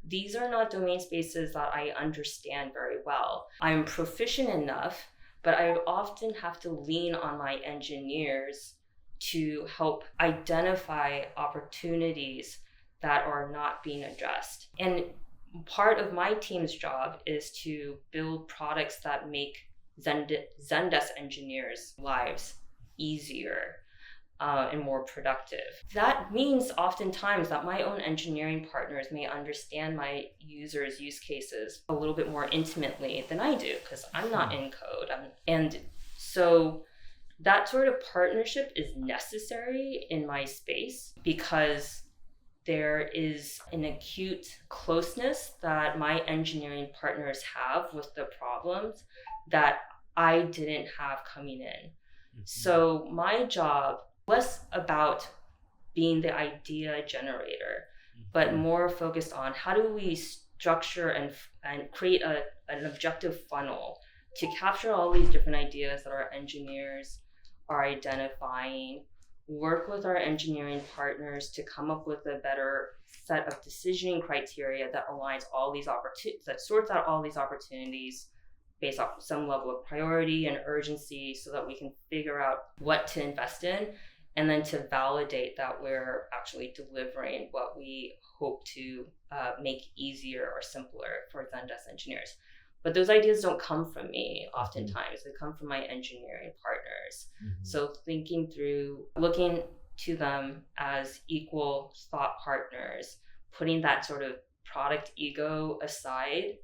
These are not domain spaces that I understand very well. I'm proficient enough, but I often have to lean on my engineers to help identify opportunities that are not being addressed. And part of my team's job is to build products that make Zendesk engineers' lives easier and more productive. That means oftentimes that my own engineering partners may understand my users' use cases a little bit more intimately than I do, because I'm not in code. And so that sort of partnership is necessary in my space because there is an acute closeness that my engineering partners have with the problems that I didn't have coming in. So my job less about being the idea generator, but more focused on how do we structure and create an objective funnel to capture all these different ideas that our engineers are identifying, work with our engineering partners to come up with a better set of decisioning criteria that aligns all these that sorts out all these opportunities based off some level of priority and urgency, so that we can figure out what to invest in, and then to validate that we're actually delivering what we hope to make easier or simpler for Zendesk engineers. But those ideas don't come from me oftentimes. They come from my engineering partners. So looking to them as equal thought partners, putting that sort of product ego aside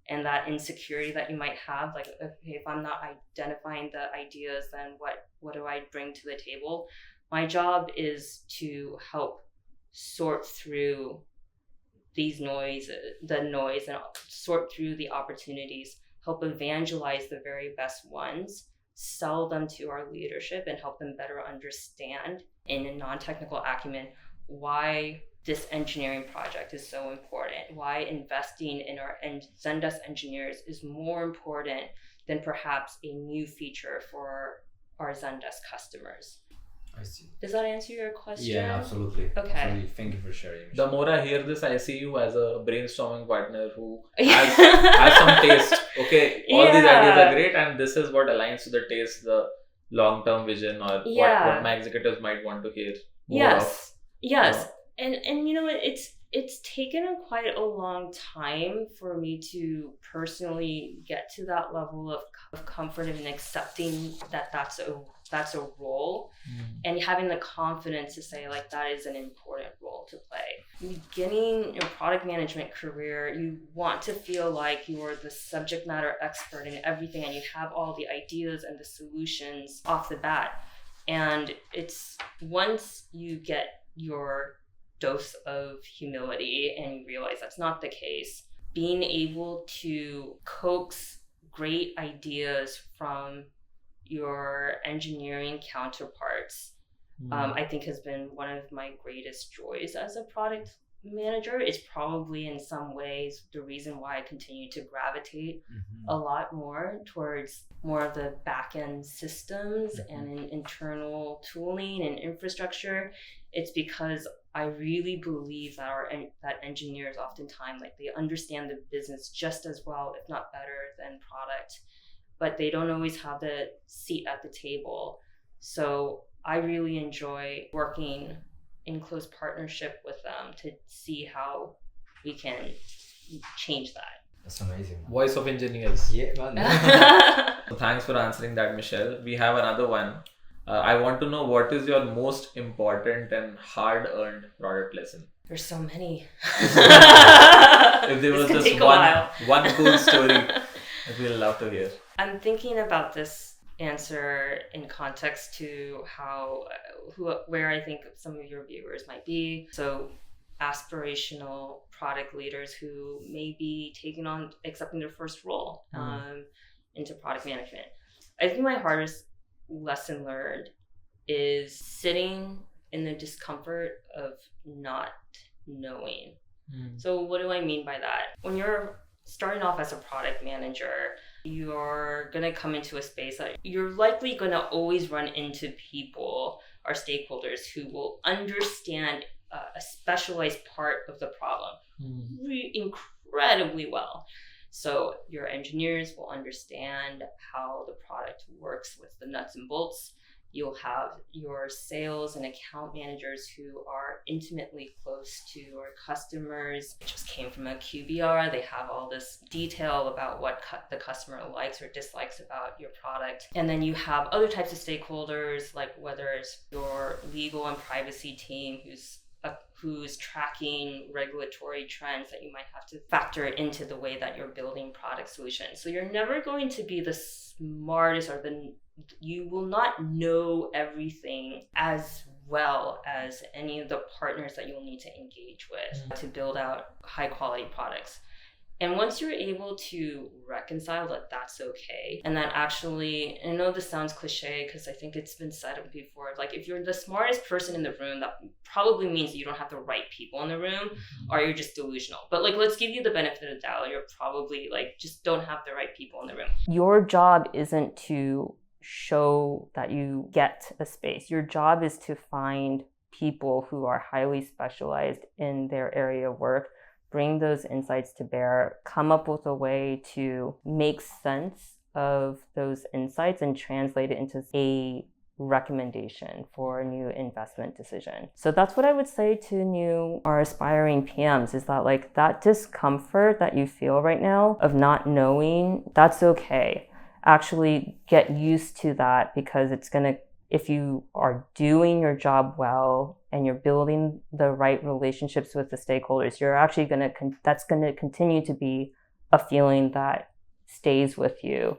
and that insecurity that you might have, like, okay, if I'm not identifying the ideas, then what do I bring to the table? My job is to help sort through the noise and sort through the opportunities, help evangelize the very best ones, sell them to our leadership and help them better understand in a non-technical acumen why this engineering project is so important, why investing in our Zendesk engineers is more important than perhaps a new feature for our Zendesk customers. I see. Does that answer your question? Yeah, absolutely. Okay. Absolutely. Thank you for sharing. The more I hear this, I see you as a brainstorming partner who has some taste. Okay, all these ideas are great, and this is what aligns to the taste, the long-term vision, or what my executives might want to hear more of. Yes. And you know what? It's taken quite a long time for me to personally get to that level of comfort and accepting that that's a role, and having the confidence to say like that is an important role to play. Beginning your product management career, you want to feel like you are the subject matter expert in everything, and you have all the ideas and the solutions off the bat. And it's once you get your dose of humility and you realize that's not the case, being able to coax great ideas from your engineering counterparts, I think has been one of my greatest joys as a product manager. It's probably in some ways the reason why I continue to gravitate a lot more towards more of the back-end systems and internal tooling and infrastructure. It's because I really believe that that engineers oftentimes, like, they understand the business just as well, if not better, than product, but they don't always have the seat at the table. So I really enjoy working in close partnership with them to see how we can change that. That's amazing. Voice of engineers. Yeah, man. So thanks for answering that, Michelle. We have another one. I want to know, what is your most important and hard-earned product lesson? There's so many. If there was It's gonna just take a while. one cool story, that we'll love to hear. I'm thinking about this answer in context to where I think some of your viewers might be. So aspirational product leaders who may be accepting their first role into product management. I think my hardest lesson learned is sitting in the discomfort of not knowing. So what do I mean by that? When you're starting off as a product manager, you're going to come into a space that you're likely going to always run into people or stakeholders who will understand a specialized part of the problem incredibly well. So your engineers will understand how the product works with the nuts and bolts. You'll have your sales and account managers who are intimately close to your customers. It just came from a QBR. They have all this detail about what the customer likes or dislikes about your product. And then you have other types of stakeholders, like whether it's your legal and privacy team who's tracking regulatory trends that you might have to factor into the way that you're building product solutions. So you're never going to be the smartest you will not know everything as well as any of the partners that you'll need to engage with to build out high quality products. And once you're able to reconcile that that's okay, and that actually, I know this sounds cliche because I think it's been said before, like if you're the smartest person in the room, that probably means you don't have the right people in the room, or you're just delusional. But like, let's give you the benefit of the doubt. You're probably like, just don't have the right people in the room. Your job isn't to show that you get a space. Your job is to find people who are highly specialized in their area of work, bring those insights to bear, come up with a way to make sense of those insights and translate it into a recommendation for a new investment decision. So that's what I would say to new or aspiring PMs, is that like that discomfort that you feel right now of not knowing, that's okay. Actually get used to that, because if you are doing your job well and you're building the right relationships with the stakeholders, you're actually that's going to continue to be a feeling that stays with you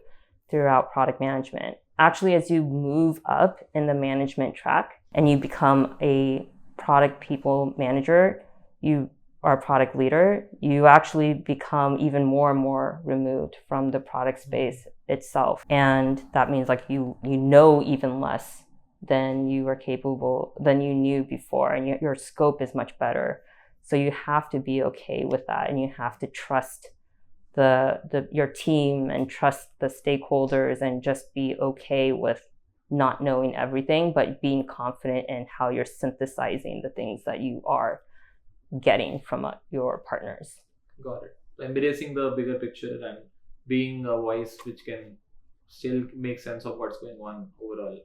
throughout product management. Actually, as you move up in the management track and you become a product people manager, you are a product leader, you actually become even more and more removed from the product space itself. And that means like you know even less than you were capable, than you knew before, and your scope is much better. So you have to be okay with that, and you have to trust your team and trust the stakeholders, and just be okay with not knowing everything, but being confident in how you're synthesizing the things that you are getting from your partners. Got it. So embracing the bigger picture and being a voice which can still make sense of what's going on overall.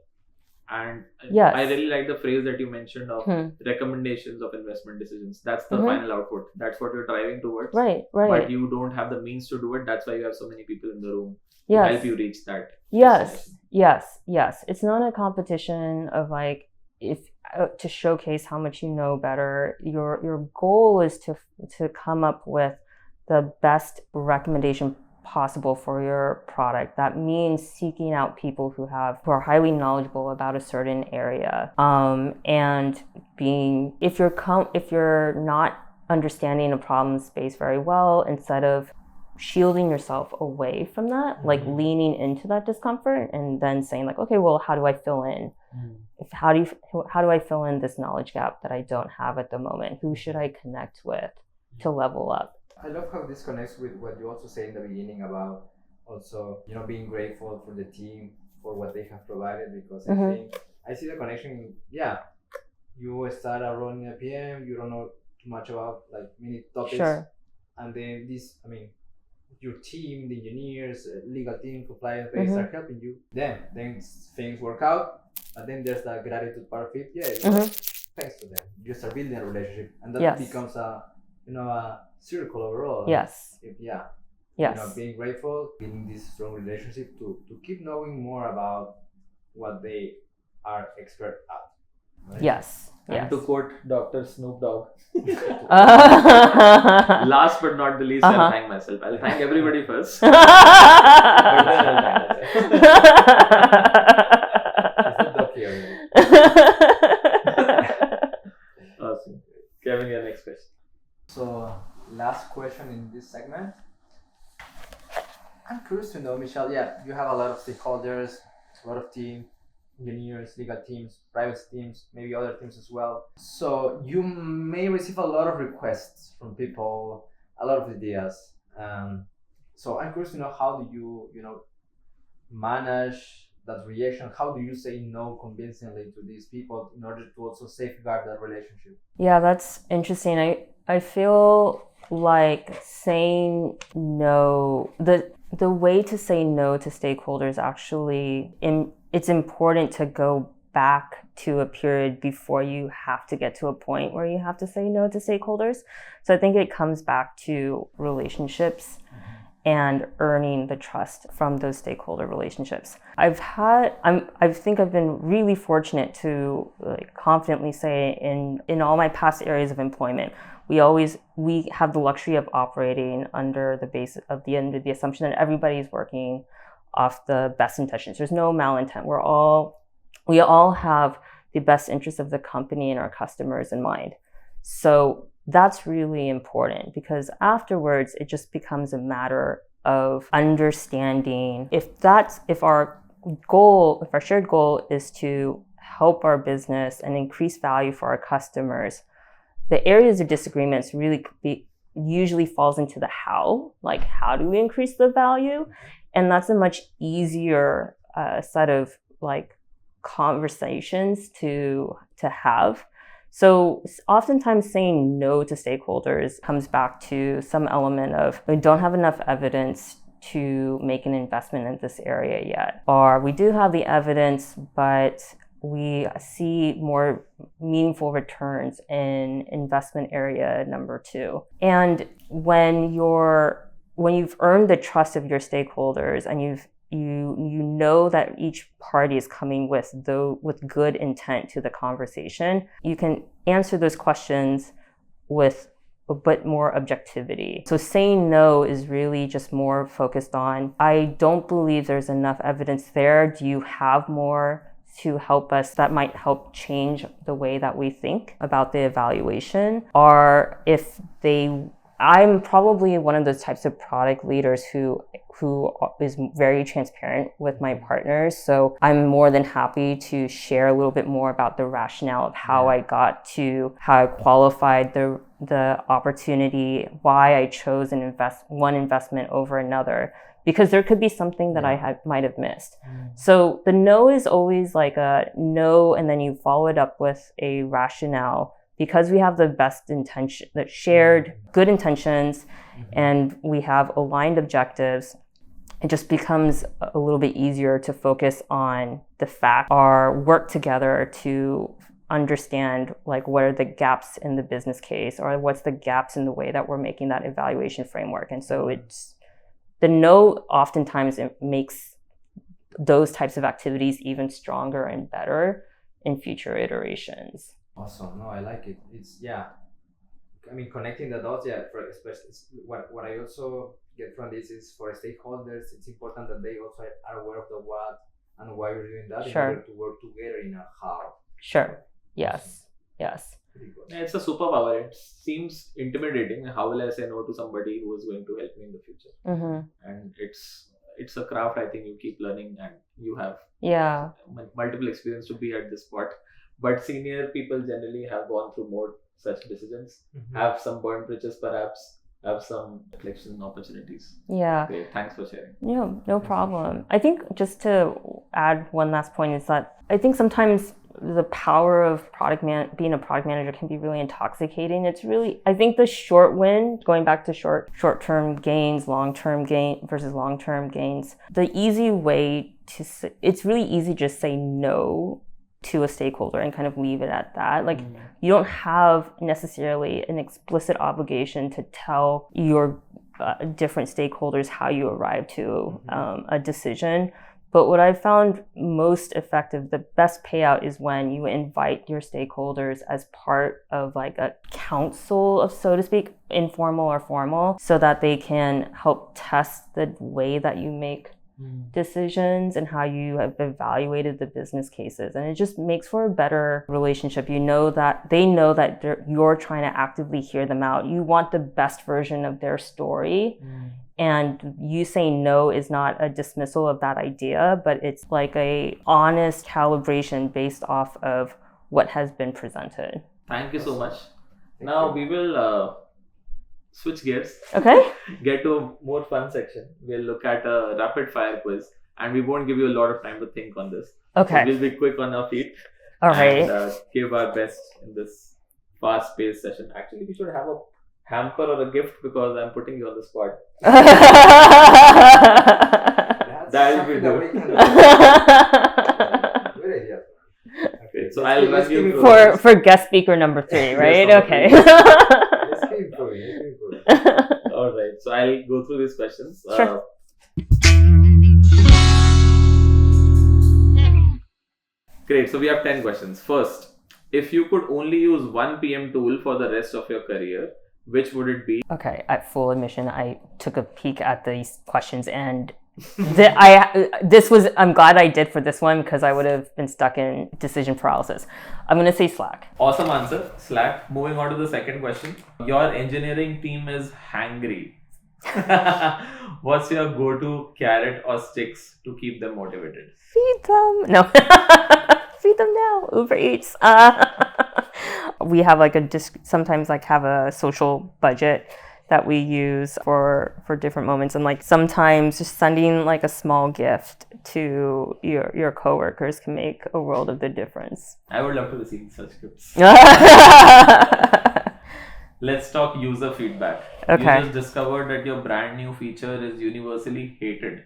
And Yes. I really like the phrase that you mentioned of recommendations of investment decisions. That's the final output. That's what you're driving towards. Right. But you don't have the means to do it. That's why you have so many people in the room to Yes. help you reach that. Yes. It's not a competition of like to showcase how much you know better. Your goal is to come up with the best recommendation possible for your product. That means seeking out people who are highly knowledgeable about a certain area, and if you're not understanding a problem space very well, instead of shielding yourself away from that, like leaning into that discomfort and then saying like, okay, well, how do I fill in? How do I fill in this knowledge gap that I don't have at the moment? Who should I connect with to level up? I love how this connects with what you also say in the beginning about also, being grateful for the team for what they have provided, because I think I see the connection. Yeah, you start out running a PM, you don't know too much about like many topics, and then your team, the engineers, legal team, compliance, they start helping you. Then things work out, and then there's the gratitude part of it. Thanks to them, you start building a relationship, and that becomes a circle overall. Yes. Being grateful, building this strong relationship to keep knowing more about what they are expert at. Right? Yes. And to quote Dr. Snoop Dogg, last but not the least, I'll thank myself. I'll thank everybody first. But then I'll thank myself. Awesome. Kevin, your next question. So, last question in this segment. I'm curious to know, Michelle, you have a lot of stakeholders, a lot of team, engineers, legal teams, private teams, maybe other teams as well. So you may receive a lot of requests from people, a lot of ideas. So I'm curious to know, how do you, manage that reaction? How do you say no convincingly to these people in order to also safeguard that relationship? Yeah, that's interesting. I feel like saying no, the way to say no to stakeholders actually, it's important to go back to a period before you have to get to a point where you have to say no to stakeholders. So I think it comes back to relationships and earning the trust from those stakeholder relationships. I think I've been really fortunate to confidently say in all my past areas of employment, we have the luxury of operating under the assumption that everybody's working off the best intentions. There's no malintent. We all have the best interest of the company and our customers in mind. So that's really important, because afterwards it just becomes a matter of understanding if our shared goal is to help our business and increase value for our customers. The areas of disagreements usually falls into the how, like how do we increase the value? And that's a much easier set of conversations to have. So oftentimes saying no to stakeholders comes back to some element of we don't have enough evidence to make an investment in this area yet, or we do have the evidence, but we see more meaningful returns in investment area number 2. And when you've earned the trust of your stakeholders, and you know that each party is coming with good intent to the conversation, you can answer those questions with a bit more objectivity. So saying no is really just more focused on, I don't believe there's enough evidence there. Do you have more to help us that might help change the way that we think about the evaluation are if I'm probably one of those types of product leaders who is very transparent with my partners. So I'm more than happy to share a little bit more about the rationale of how I got to how I qualified the opportunity, why I chose one investment over another, because there could be something that I might have missed. So the no is always like a no, and then you follow it up with a rationale. Because we have the best intention, that shared good intentions, and we have aligned objectives, it just becomes a little bit easier to focus on the fact, our work together to understand like what are the gaps in the business case, or what's the gaps in the way that we're making that evaluation framework. And so it's the no oftentimes it makes those types of activities even stronger and better in future iterations. Awesome. No, I like it. It's I mean, connecting the dots. For especially what I also get from this is for stakeholders, it's important that they also are aware of the what and why you're doing that in order to work together in a how. Sure. Yes. Yes. Yeah, it's a superpower. It seems intimidating. How will I say no to somebody who is going to help me in the future? And it's a craft. I think you keep learning, and you have multiple experience to be at this spot. But senior people generally have gone through more such decisions, have some burnt bridges perhaps, have some reflection opportunities. Yeah. Okay, thanks for sharing. No problem. I think just to add one last point is that I think sometimes the power of being a product manager can be really intoxicating. It's really, I think the short win, going back to short-term gains, long-term gain versus long-term gains, the easy way it's really easy to just say no to a stakeholder and kind of leave it at that. Like you don't have necessarily an explicit obligation to tell your different stakeholders how you arrive to a decision. But what I've found most effective, the best payout is when you invite your stakeholders as part of like a council of, so to speak, informal or formal, so that they can help test the way that you make decisions and how you have evaluated the business cases. And it just makes for a better relationship. You know that they know that you're trying to actively hear them out. You want the best version of their story. And you saying no is not a dismissal of that idea, but it's like a honest calibration based off of what has been presented. Thank you so much. Now we will switch gears. Okay. Get to a more fun section. We'll look at a rapid fire quiz, and we won't give you a lot of time to think on this. Okay. So we'll be quick on our feet. All right. And give our best in this fast-paced session. Actually, we should have a hamper or a gift because I'm putting you on the spot. That'll be good. Good idea. Okay, so I'll run you through for guest speaker number 3, right? Yes, okay. Let's keep improving. All right, so I'll go through these questions. Sure. Great, so we have 10 questions. First, if you could only use one PM tool for the rest of your career, which would it be? Okay, at full admission, I took a peek at these questions and I'm glad I did for this one because I would have been stuck in decision paralysis. I'm going to say Slack. Awesome answer, Slack. Moving on to the second question. Your engineering team is hangry. What's your go-to carrot or sticks to keep them motivated? Feed them. No. Feed them now. Uber Eats. We have like sometimes like have a social budget that we use for different moments, and like sometimes just sending like a small gift to your coworkers can make a world of the difference. I would love to receive such gifts. Let's talk user feedback. Okay. You just discovered that your brand new feature is universally hated.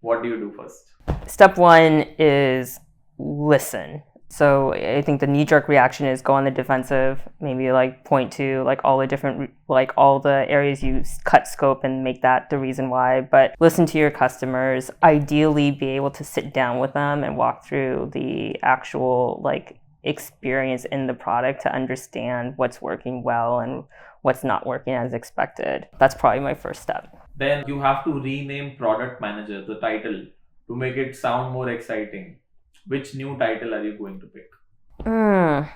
What do you do first? Step 1 is listen. So I think the knee-jerk reaction is go on the defensive, maybe like point to like all the areas you cut scope and make that the reason why. But listen to your customers. Ideally, be able to sit down with them and walk through the actual like experience in the product to understand what's working well and what's not working as expected. That's probably my first step. Then you have to rename product manager, the title, to make it sound more exciting. Which new title are you going to pick?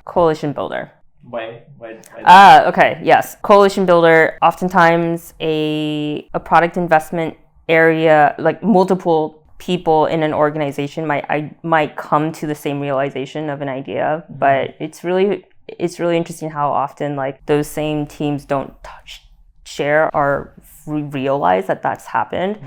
Coalition builder. Why that? Okay, yes. Coalition builder, oftentimes a product investment area, like multiple people in an organization might come to the same realization of an idea, but it's really interesting how often like those same teams don't share or realize that that's happened.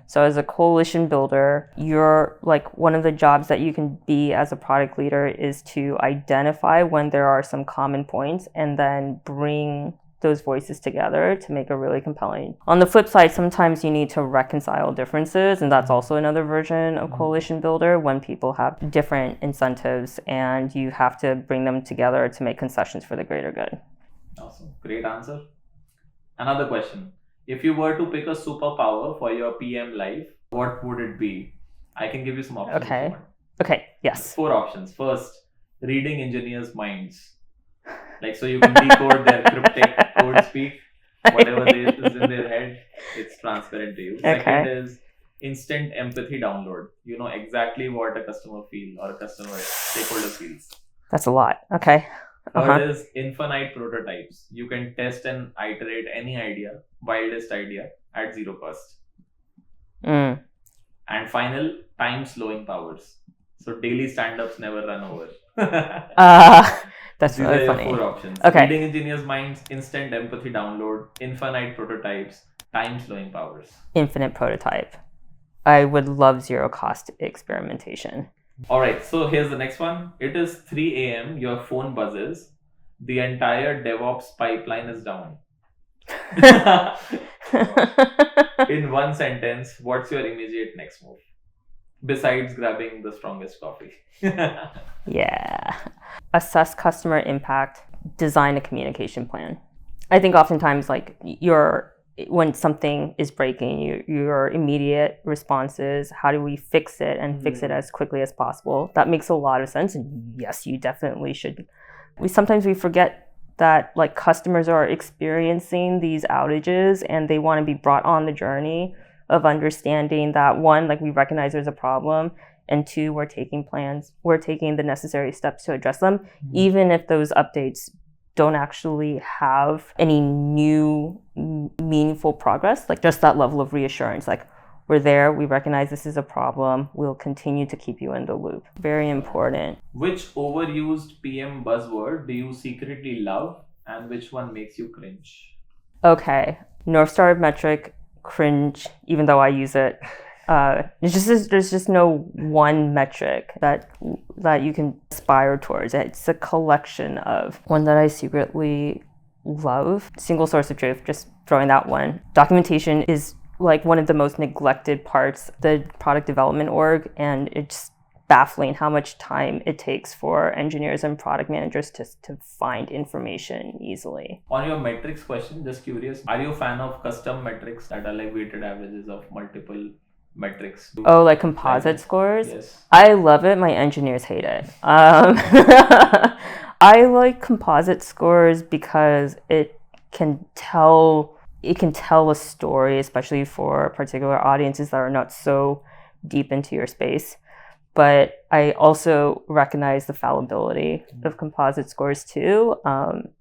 So as a coalition builder, you're like, one of the jobs that you can be as a product leader is to identify when there are some common points and then bring those voices together to make a really compelling. On the flip side, sometimes you need to reconcile differences, and that's also another version of coalition builder, when people have different incentives and you have to bring them together to make concessions for the greater good. Awesome. Great answer. Another question. If you were to pick a superpower for your PM life, what would it be? I can give you some options. Okay. If you want. Okay, yes. 4 options. First, reading engineers' minds. Like, so you can decode their cryptic code speak. Whatever is in their head, it's transparent to you. Okay. Second is instant empathy download. You know exactly what a customer feels or a customer stakeholder feels. That's a lot. Okay. Third is infinite prototypes. You can test and iterate any idea, wildest idea, at 0 cost. And final, time slowing powers. So daily stand-ups never run over. That's These really are funny. your 4 options. Okay. Reading engineers' minds, instant empathy download, infinite prototypes, time slowing powers. Infinite prototype. I would love 0 cost experimentation. Alright, so here's the next one. It is 3 a.m., your phone buzzes, the entire DevOps pipeline is down. In one sentence, what's your immediate next move? Besides grabbing the strongest coffee. Yeah. Assess customer impact, design a communication plan. I think oftentimes like when something is breaking, your immediate response is, how do we fix it and fix it as quickly as possible? That makes a lot of sense. And yes, you definitely should. Sometimes we forget that like customers are experiencing these outages and they want to be brought on the journey of understanding that, one, like we recognize there's a problem, and 2, we're taking the necessary steps to address them, even if those updates don't actually have any new meaningful progress. Like just that level of reassurance, like we're there, we recognize this is a problem, we'll continue to keep you in the loop. Very important. Which overused PM buzzword do you secretly love and which one makes you cringe? Okay, North Star metric, cringe, even though I use it. There's just no one metric that you can aspire towards. It's a collection of. One that I secretly love, single source of truth, just throwing that one. Documentation is like one of the most neglected parts of the product development org, and it's baffling how much time it takes for engineers and product managers to find information easily. On your metrics question, just curious, are you a fan of custom metrics that are like weighted averages of multiple metrics? Oh, like composite scores? Yes. I love it. My engineers hate it. I like composite scores because it can tell a story, especially for particular audiences that are not so deep into your space. But I also recognize the fallibility of composite scores too.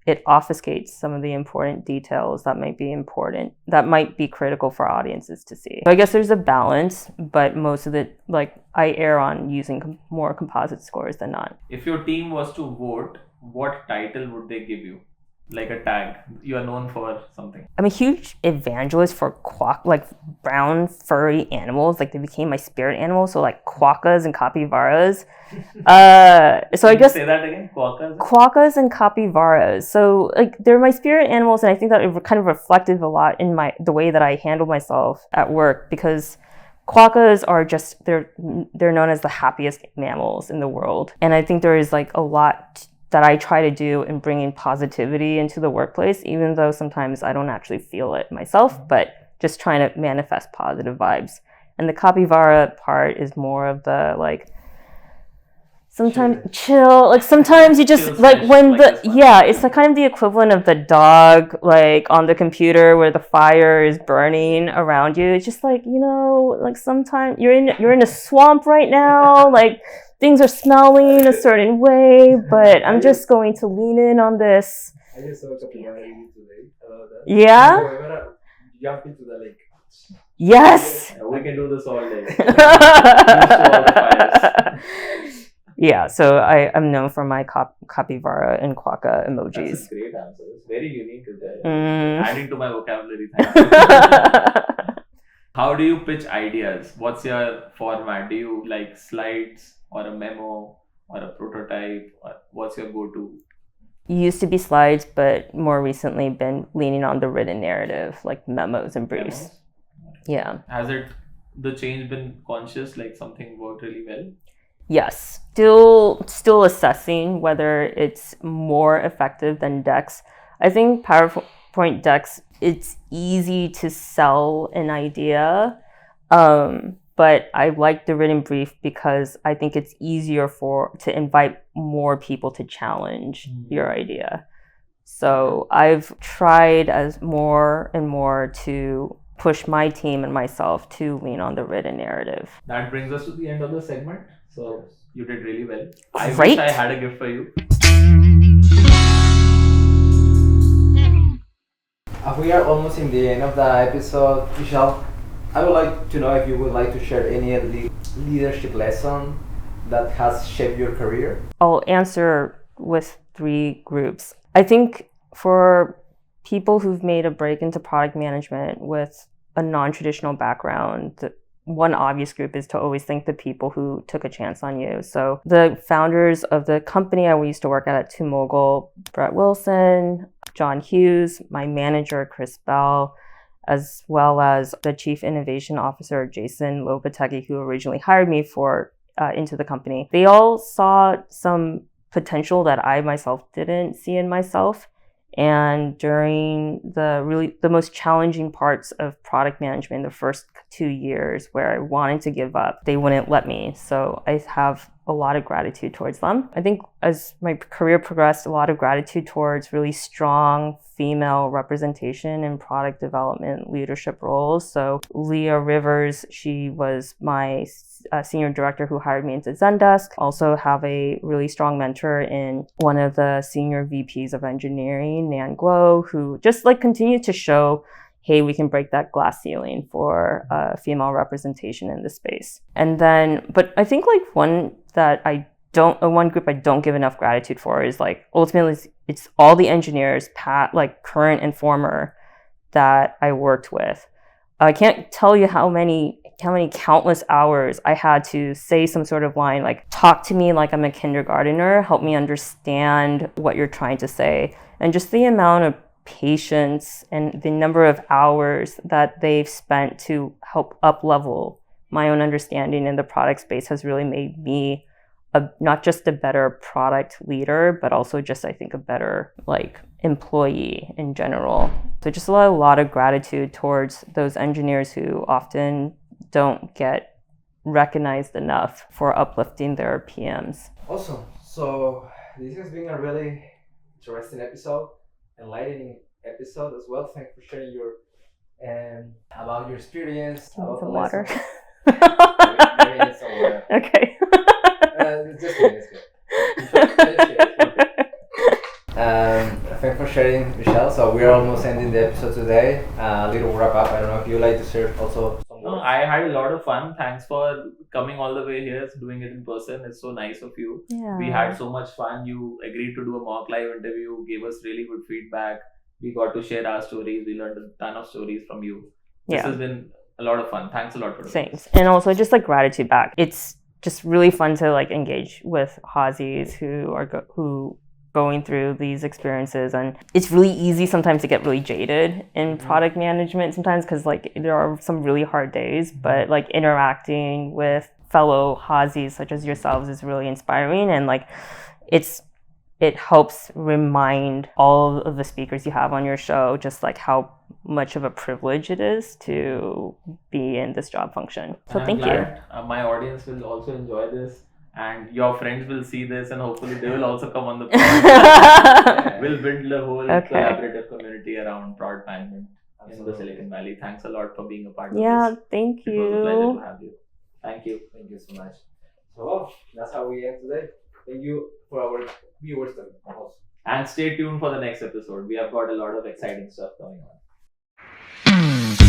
It obfuscates some of the important details that might be critical for audiences to see. So I guess there's a balance, but most of it, like I err on using more composite scores than not. If your team was to vote, what title would they give you? Like a tag. You are known for something. I'm a huge evangelist for like brown furry animals. Like they became my spirit animals. So like quokkas and capybaras. So I guess say that again. Quokkas. Quokkas and capybaras. So like they're my spirit animals, and I think that it kind of reflected a lot in the way that I handle myself at work, because quokkas are just they're known as the happiest mammals in the world, and I think there is like a lot that I try to do in bringing positivity into the workplace, even though sometimes I don't actually feel it myself, but just trying to manifest positive vibes. And the capybara part is more of the like, sometimes chill, like sometimes you just like when it's like kind of the equivalent of the dog like on the computer where the fire is burning around you. It's just like, like sometimes you're in a swamp right now, like things are smelling a certain way, but I'm just going to lean in on this. I just saw a capillary today about that. Yeah? So we're gonna jump into the lake. Yes! Yeah, we can do this all day. Used to all the fires. Yeah, so I'm known for my capybara and quokka That's emojis. a great answer. It's very unique. Mm. Adding to my vocabulary. Thank you. How do you pitch ideas? What's your format? Do you like slides or a memo or a prototype? Or what's your go-to? Used to be slides, but more recently been leaning on the written narrative, like memos and briefs. Memos? Yeah. Has the change been conscious? Like something worked really well? Yes. Still assessing whether it's more effective than decks. I think PowerPoint decks, it's easy to sell an idea, but I like the written brief because I think it's easier to invite more people to challenge your idea. So I've tried as more and more to push my team and myself to lean on the written narrative. That brings us to the end of the segment. So you did really well. I Great. wish I had a gift for you. We are almost in the end of the episode. Michelle, I would like to know if you would like to share any leadership lesson that has shaped your career. I'll answer with 3 groups. I think for people who've made a break into product management with a non-traditional background, one obvious group is to always thank the people who took a chance on you. So the founders of the company I used to work at TuMogul, Brett Wilson, John Hughes, my manager, Chris Bell, as well as the chief innovation officer, Jason Lopetegui, who originally hired me into the company. They all saw some potential that I myself didn't see in myself. And during the most challenging parts of product management, the first 2 years where I wanted to give up, they wouldn't let me. So I have a lot of gratitude towards them. I think as my career progressed, a lot of gratitude towards really strong female representation in product development leadership roles. So Leah Rivers, she was my senior director who hired me into Zendesk. Also have a really strong mentor in one of the senior VPs of engineering, Nan Guo, who just continued to show, hey, we can break that glass ceiling for female representation in the space. And then, but I think one group I don't give enough gratitude for is ultimately it's all the engineers, current and former, that I worked with. I can't tell you how many countless hours I had to say some sort of line, talk to me like I'm a kindergartner, help me understand what you're trying to say. And just the amount of patience and the number of hours that they've spent to help up-level my own understanding in the product space has really made me not just a better product leader, but also just, I think, a better employee in general. So just a lot of gratitude towards those engineers who often don't get recognized enough for uplifting their PMs. Awesome. So this has been a really interesting episode, enlightening episode as well. Thanks for sharing your about your experience. About Some the water. Maybe it's some water. Okay. Just kidding. Thanks for sharing, Michelle. So we are almost ending the episode today. A little wrap up. I don't know if you like to share also some No, words. I had a lot of fun. Thanks for coming all the way here, doing it in person. It's so nice of you. Yeah. We had so much fun. You agreed to do a mock live interview, gave us really good feedback. We got to share our stories. We learned a ton of stories from you. This has been a lot of fun. Thanks a lot for doing Thanks. this. And also just gratitude back. It's just really fun to engage with Haazies who are going through these experiences, and it's really easy sometimes to get really jaded in product management sometimes because there are some really hard days, but interacting with fellow Haazies such as yourselves is really inspiring, and it helps remind all of the speakers you have on your show just how much of a privilege it is to be in this job function. So thank you. My audience will also enjoy this, and your friends will see this, and hopefully they will also come on the podcast. We'll build a whole collaborative community around product management in the Silicon Valley. Thanks a lot for being a part of this. Thank you. It was a pleasure to have you. Thank you. Thank you so much. So well, that's how we end today. Thank you for our viewers also. And stay tuned for the next episode. We have got a lot of exciting stuff going on.